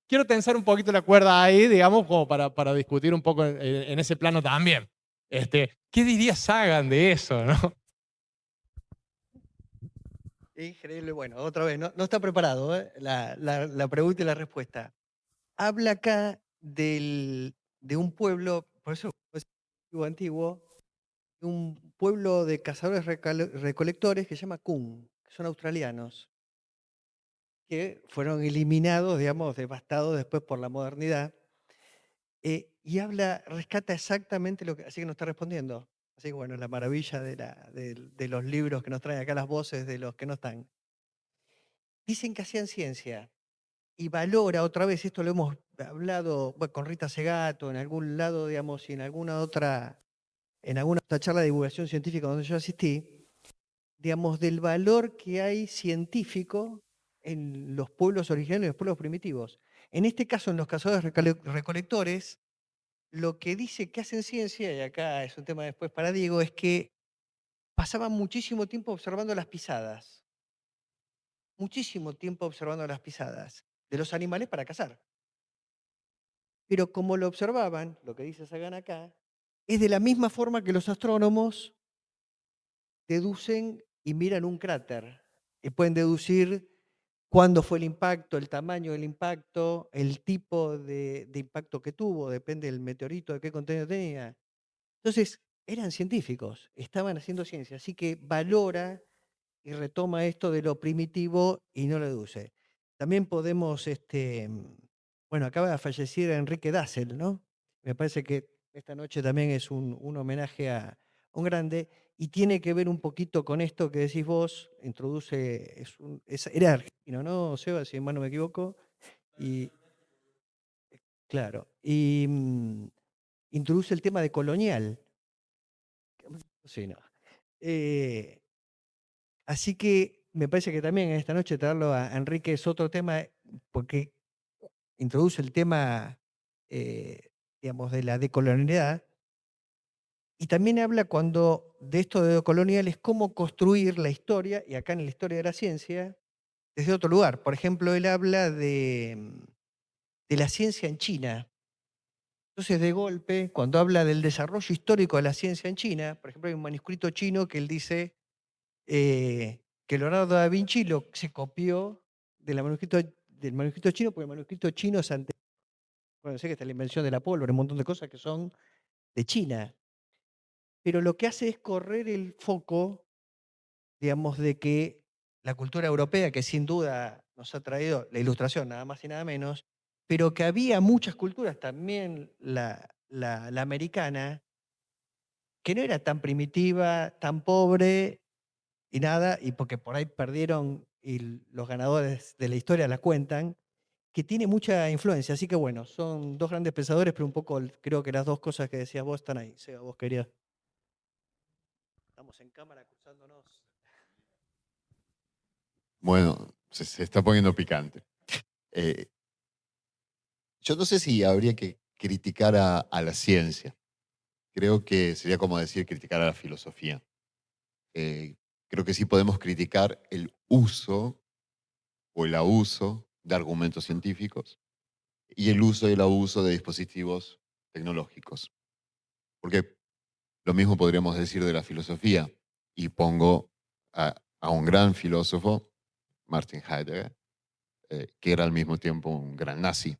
quiero tensar un poquito la cuerda ahí, digamos, como para discutir un poco en ese plano también. ¿Qué diría Sagan de eso, no? Increíble. Bueno, otra vez, no está preparado la pregunta y la respuesta. Habla acá de un pueblo, por eso es antiguo, de un pueblo de cazadores recolectores que se llama Kun, que son australianos, que fueron eliminados, digamos, devastados después por la modernidad. Y rescata exactamente lo que, así que no está respondiendo. Así que bueno, la maravilla de los libros que nos traen acá las voces de los que no están. Dicen que hacían ciencia y valora otra vez, esto lo hemos hablado con Rita Segato en algún lado, digamos, y en alguna otra charla de divulgación científica donde yo asistí, digamos, del valor que hay científico en los pueblos originarios y los pueblos primitivos. En este caso, en los cazadores recolectores, lo que dice que hacen ciencia, y acá es un tema después para Diego, es que pasaban muchísimo tiempo observando las pisadas. Muchísimo tiempo observando las pisadas de los animales para cazar. Pero como lo observaban, lo que dice Sagan acá, es de la misma forma que los astrónomos deducen y miran un cráter. Y pueden deducir cuándo fue el impacto, el tamaño del impacto, el tipo de impacto que tuvo, depende del meteorito, de qué contenido tenía. Entonces, eran científicos, estaban haciendo ciencia, así que valora y retoma esto de lo primitivo y no lo deduce. También podemos, bueno, acaba de fallecer Enrique Dassel, ¿no? Me parece que esta noche también es un homenaje a un grande y tiene que ver un poquito con esto que decís vos, introduce, era argentino, ¿no, Seba? Si mal no me equivoco. Y, claro, y introduce el tema de colonial. Sí, no. Así que me parece que también esta noche traerlo a Enrique es otro tema, porque introduce el tema, digamos, de la decolonialidad. Y también habla de esto de decolonial es cómo construir la historia, y acá en la historia de la ciencia, desde otro lugar. Por ejemplo, él habla de la ciencia en China. Entonces, de golpe, cuando habla del desarrollo histórico de la ciencia en China, por ejemplo, hay un manuscrito chino que él dice que Leonardo da Vinci se copió del manuscrito chino, porque el manuscrito chino es anterior. Bueno, sé que está la invención de la pólvora, un montón de cosas que son de China. Pero lo que hace es correr el foco, digamos, de que la cultura europea, que sin duda nos ha traído la ilustración, nada más y nada menos, pero que había muchas culturas, también la americana, que no era tan primitiva, tan pobre y nada, y porque por ahí perdieron y los ganadores de la historia la cuentan, que tiene mucha influencia. Así que bueno, son dos grandes pensadores, pero un poco creo que las dos cosas que decías vos están ahí. Seba, vos querías. Estamos en cámara cruzándonos. Bueno, se está poniendo picante. Yo no sé si habría que criticar a la ciencia. Creo que sería como decir criticar a la filosofía. Creo que sí podemos criticar el uso o el abuso de argumentos científicos y el uso y el abuso de dispositivos tecnológicos. Porque lo mismo podríamos decir de la filosofía. Y pongo a un gran filósofo, Martin Heidegger, que era al mismo tiempo un gran nazi.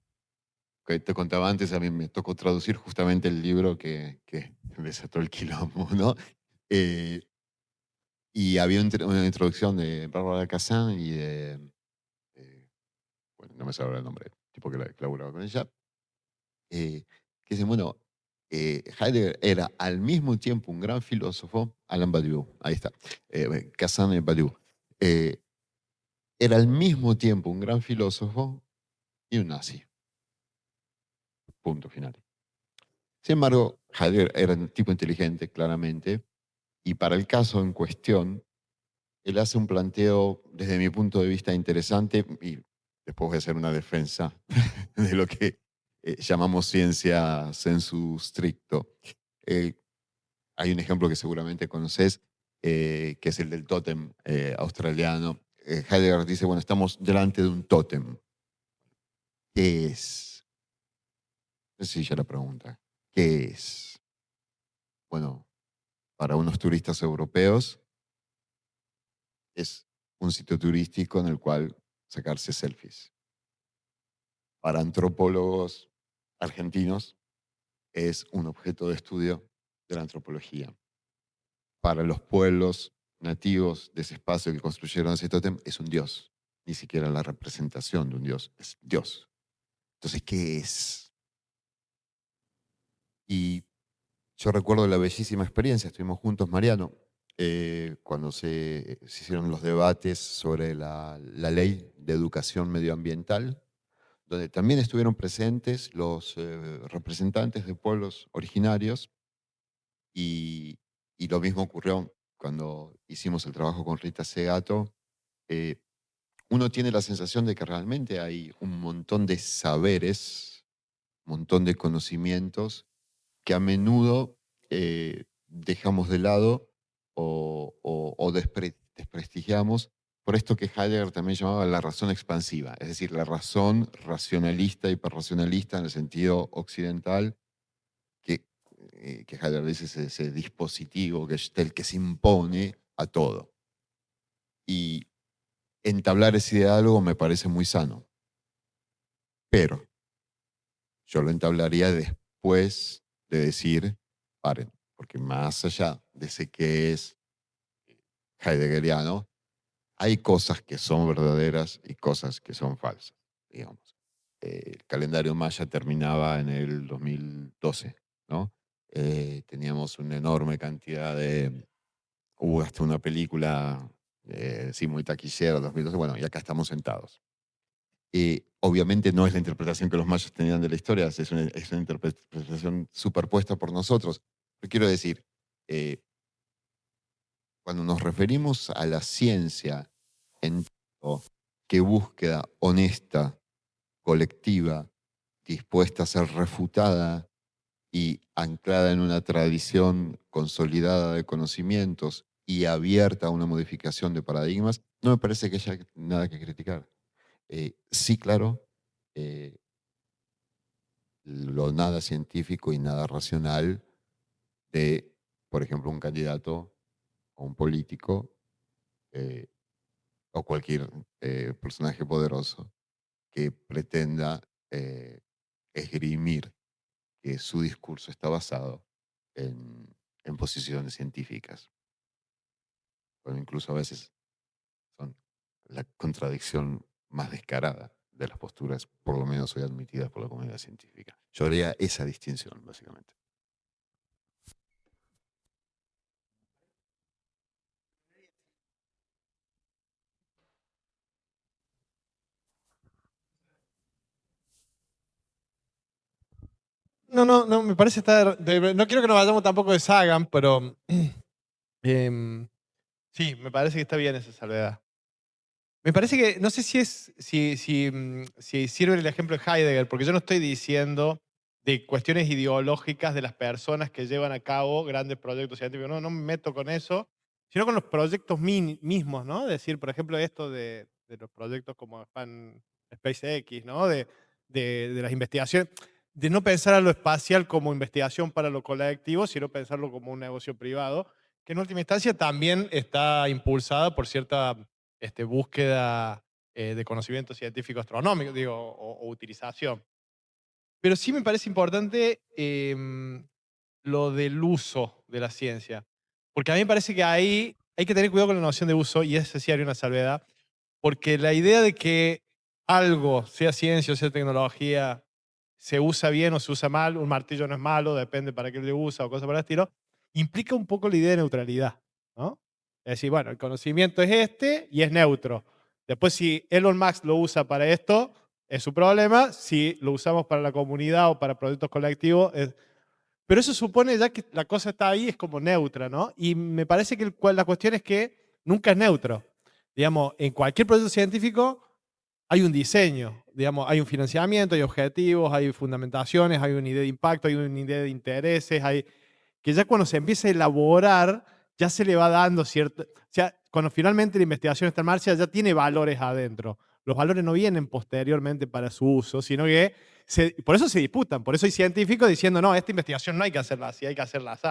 Que te contaba antes, a mí me tocó traducir justamente el libro que desató el quilombo, ¿no? Eh, y había una introducción de Barbara Cassin y bueno, no me sale ahora el nombre, tipo que laburaba con ella, que dicen, bueno, Heidegger era al mismo tiempo un gran filósofo, Alain Badiou, ahí está, Cassin y Badiou, era al mismo tiempo un gran filósofo y un nazi, punto final. Sin embargo, Heidegger era un tipo inteligente, claramente, y para el caso en cuestión, él hace un planteo, desde mi punto de vista, interesante, y después voy a hacer una defensa de lo que llamamos ciencia sensu stricto. Eh, Hay un ejemplo que seguramente conoces, que es el del tótem australiano. Heidegger dice, bueno, estamos delante de un tótem. ¿Qué es? Es sencilla la pregunta. ¿Qué es? Bueno, para unos turistas europeos es un sitio turístico en el cual sacarse selfies. Para antropólogos argentinos es un objeto de estudio de la antropología. Para los pueblos nativos de ese espacio que construyeron ese tótem es un dios. Ni siquiera la representación de un dios, es Dios. Entonces, ¿qué es? Y yo recuerdo la bellísima experiencia, estuvimos juntos, Mariano, cuando se hicieron los debates sobre la ley de educación medioambiental, donde también estuvieron presentes los representantes de pueblos originarios y lo mismo ocurrió cuando hicimos el trabajo con Rita Segato. Eh, Uno tiene la sensación de que realmente hay un montón de saberes, un montón de conocimientos que a menudo dejamos de lado o desprestigiamos por esto que Heidegger también llamaba la razón expansiva, es decir, la razón racionalista, hiperracionalista en el sentido occidental, que Heidegger dice es ese dispositivo que es el que se impone a todo. Y entablar ese diálogo me parece muy sano, pero yo lo entablaría después de decir, paren, porque más allá de ese que es heideggeriano, hay cosas que son verdaderas y cosas que son falsas, digamos. El calendario maya terminaba en el 2012, ¿no? Teníamos una enorme cantidad de... Hubo hasta una película, sí, muy taquillera, 2012, bueno, y acá estamos sentados. Obviamente no es la interpretación que los mayas tenían de la historia, es una interpretación superpuesta por nosotros. Pero quiero decir, eh, cuando nos referimos a la ciencia en tanto que búsqueda honesta, colectiva, dispuesta a ser refutada y anclada en una tradición consolidada de conocimientos y abierta a una modificación de paradigmas, no me parece que haya nada que criticar. Sí, claro, eh, lo nada científico y nada racional de, por ejemplo, un candidato o un político eh, o cualquier personaje poderoso que pretenda esgrimir que su discurso está basado en posiciones científicas. O incluso a veces son la contradicción más descarada de las posturas, por lo menos hoy admitidas por la comunidad científica. Yo haría esa distinción, básicamente. No, me parece estar. No quiero que nos vayamos tampoco de Sagan, pero. Sí, me parece que está bien esa salvedad. Me parece que. No sé si es. Si sirve el ejemplo de Heidegger, porque yo no estoy diciendo de cuestiones ideológicas de las personas que llevan a cabo grandes proyectos científicos. No me meto con eso. sino con los proyectos mismos, ¿no? Es decir, por ejemplo, esto de los proyectos como SpaceX, ¿no? De las investigaciones, de no pensar a lo espacial como investigación para lo colectivo, sino pensarlo como un negocio privado, que en última instancia también está impulsada por cierta búsqueda de conocimiento científico astronómico, digo, o utilización. Pero sí me parece importante lo del uso de la ciencia. Porque a mí me parece que ahí hay que tener cuidado con la noción de uso, y ese sí haría una salvedad, porque la idea de que algo, sea ciencia o sea tecnología, se usa bien o se usa mal, un martillo no es malo, depende para qué le usa o cosas por el estilo, implica un poco la idea de neutralidad, ¿no? Es decir, bueno, el conocimiento es este y es neutro. Después, si Elon Musk lo usa para esto, es su problema. Si lo usamos para la comunidad o para proyectos colectivos, pero eso supone ya que la cosa está ahí, es como neutra, ¿no? Y me parece que la cuestión es que nunca es neutro. Digamos, en cualquier proyecto científico hay un diseño, digamos, hay un financiamiento, hay objetivos, hay fundamentaciones, hay una idea de impacto, hay una idea de intereses, que ya cuando se empieza a elaborar, ya se le va dando cierto, o sea, cuando finalmente la investigación está en marcha, ya tiene valores adentro. Los valores no vienen posteriormente para su uso, sino que por eso se disputan, por eso hay científicos diciendo, no, esta investigación no hay que hacerla así, hay que hacerla así.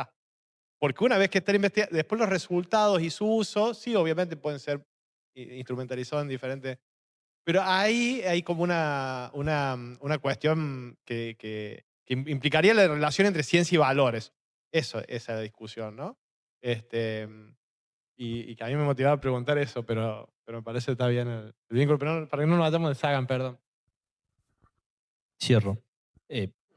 Porque una vez que está investigando, después los resultados y su uso, sí, obviamente pueden ser instrumentalizados en diferentes. Pero ahí hay como una cuestión que implicaría la relación entre ciencia y valores. Eso, esa es la discusión, ¿no? Este, y que a mí me motivaba a preguntar eso, pero me parece que está bien el vínculo. Pero para que no nos vayamos de Sagan, perdón. Cierro.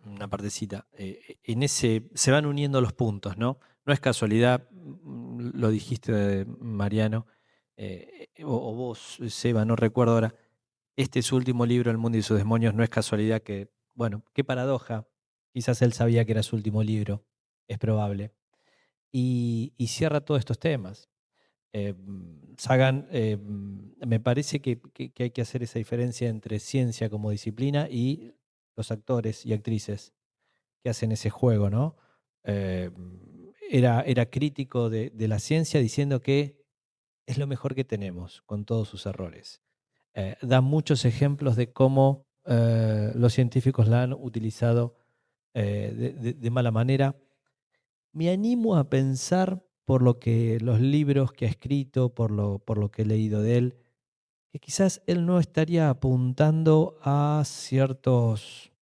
Una partecita. En ese se van uniendo los puntos, ¿no? No es casualidad, lo dijiste, Mariano, o vos, Seba, no recuerdo ahora. Este es su último libro, El mundo y sus demonios. No es casualidad que, bueno, qué paradoja. Quizás él sabía que era su último libro, es probable. Y cierra todos estos temas. Sagan, me parece que hay que hacer esa diferencia entre ciencia como disciplina y los actores y actrices que hacen ese juego, ¿no? Eh, era crítico de la ciencia diciendo que es lo mejor que tenemos, con todos sus errores. Da muchos ejemplos de cómo los científicos la han utilizado de mala manera. Me animo a pensar, por lo que los libros que ha escrito, por lo que he leído de él, que quizás él no estaría apuntando a ciertos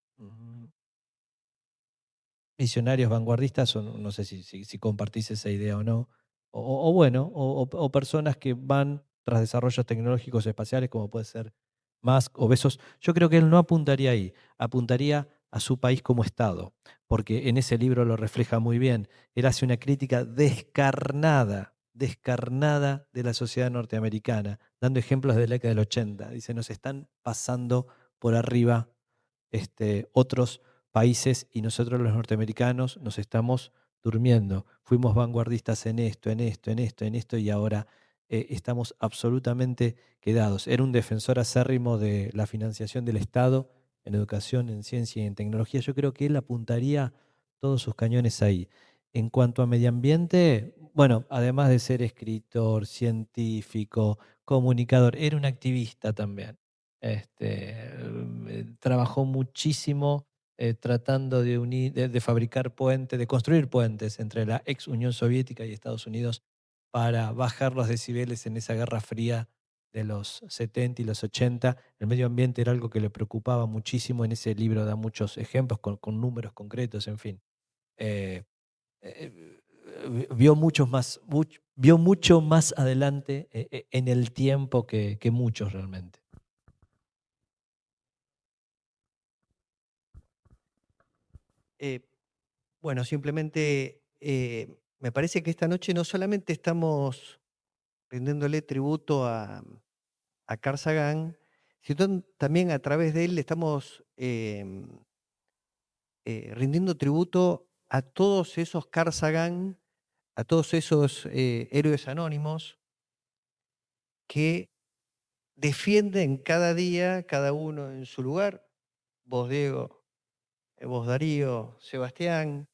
visionarios vanguardistas, o no sé si compartís esa idea o no, o bueno, o personas que van tras desarrollos tecnológicos espaciales, como puede ser Musk o Bezos. Yo creo que él no apuntaría ahí, apuntaría a su país como Estado, porque en ese libro lo refleja muy bien. Él hace una crítica descarnada de la sociedad norteamericana, dando ejemplos de la década del 80. Dice, nos están pasando por arriba otros países y nosotros los norteamericanos nos estamos durmiendo. Fuimos vanguardistas en esto, en esto, en esto, en esto y ahora estamos absolutamente quedados. Era un defensor acérrimo de la financiación del Estado en educación, en ciencia y en tecnología. Yo creo que él apuntaría todos sus cañones ahí. En cuanto a medio ambiente, bueno, además de ser escritor, científico, comunicador, era un activista también. Trabajó muchísimo tratando de unir, de fabricar puentes, de construir puentes entre la ex Unión Soviética y Estados Unidos para bajar los decibeles en esa guerra fría de los 70 y los 80. El medio ambiente era algo que le preocupaba muchísimo. En ese libro da muchos ejemplos con números concretos, en fin. Eh, eh, vio mucho más adelante en el tiempo que muchos realmente. Eh, bueno, simplemente me parece que esta noche no solamente estamos rindiéndole tributo a Carl Sagan, sino también a través de él le estamos rindiendo tributo a todos esos Carl Sagan, a todos esos héroes anónimos que defienden cada día, cada uno en su lugar, vos Diego, vos Darío, Sebastián,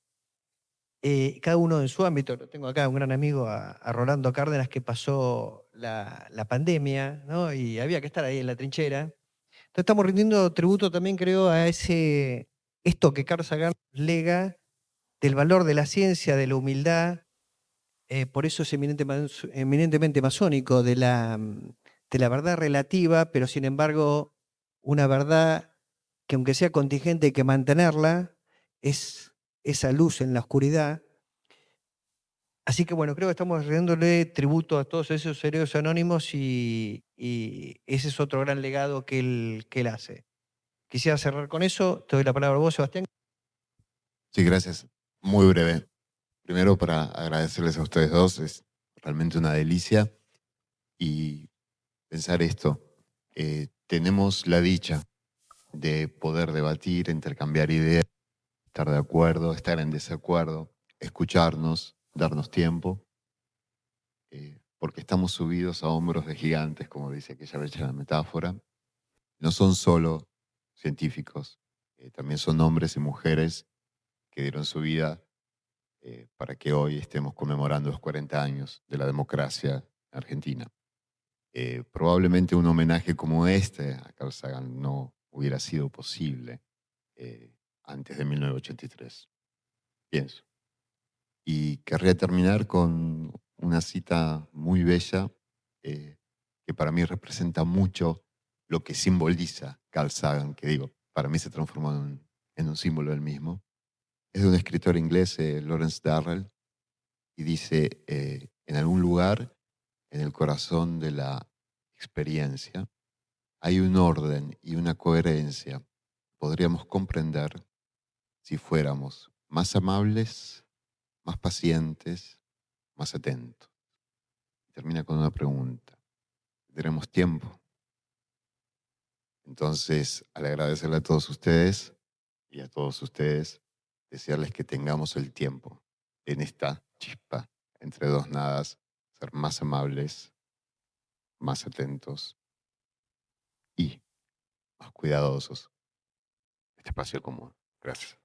cada uno en su ámbito. Lo tengo acá, un gran amigo, a Rolando Cárdenas, que pasó la pandemia, ¿no? Y había que estar ahí en la trinchera. Entonces estamos rindiendo tributo también, creo, a esto que Carl Sagan lega del valor de la ciencia, de la humildad, por eso es eminentemente masónico, de la verdad relativa, pero sin embargo una verdad que aunque sea contingente hay que mantenerla, es esa luz en la oscuridad. Así que bueno, creo que estamos rindiéndole tributo a todos esos héroes anónimos y ese es otro gran legado que él hace. Quisiera cerrar con eso. Te doy la palabra a vos, Sebastián. Sí, gracias. Muy breve. Primero, para agradecerles a ustedes dos, es realmente una delicia. Y pensar esto, tenemos la dicha de poder debatir, intercambiar ideas, estar de acuerdo, estar en desacuerdo, escucharnos, darnos tiempo, porque estamos subidos a hombros de gigantes, como dice aquella bella metáfora. No son solo científicos, también son hombres y mujeres que dieron su vida para que hoy estemos conmemorando los 40 años de la democracia argentina. Probablemente un homenaje como este a Carl Sagan no hubiera sido posible antes de 1983, pienso. Y querría terminar con una cita muy bella que para mí representa mucho lo que simboliza Carl Sagan, que digo, para mí se transformó en un símbolo del mismo. Es de un escritor inglés, Lawrence Darrell, y dice, en algún lugar, en el corazón de la experiencia, hay un orden y una coherencia que podríamos comprender si fuéramos más amables, más pacientes, más atentos. Termina con una pregunta. ¿Tendremos tiempo? Entonces, al agradecerle a todos ustedes y a todos ustedes, desearles que tengamos el tiempo en esta chispa entre dos nadas, ser más amables, más atentos y más cuidadosos. Este espacio común. Gracias.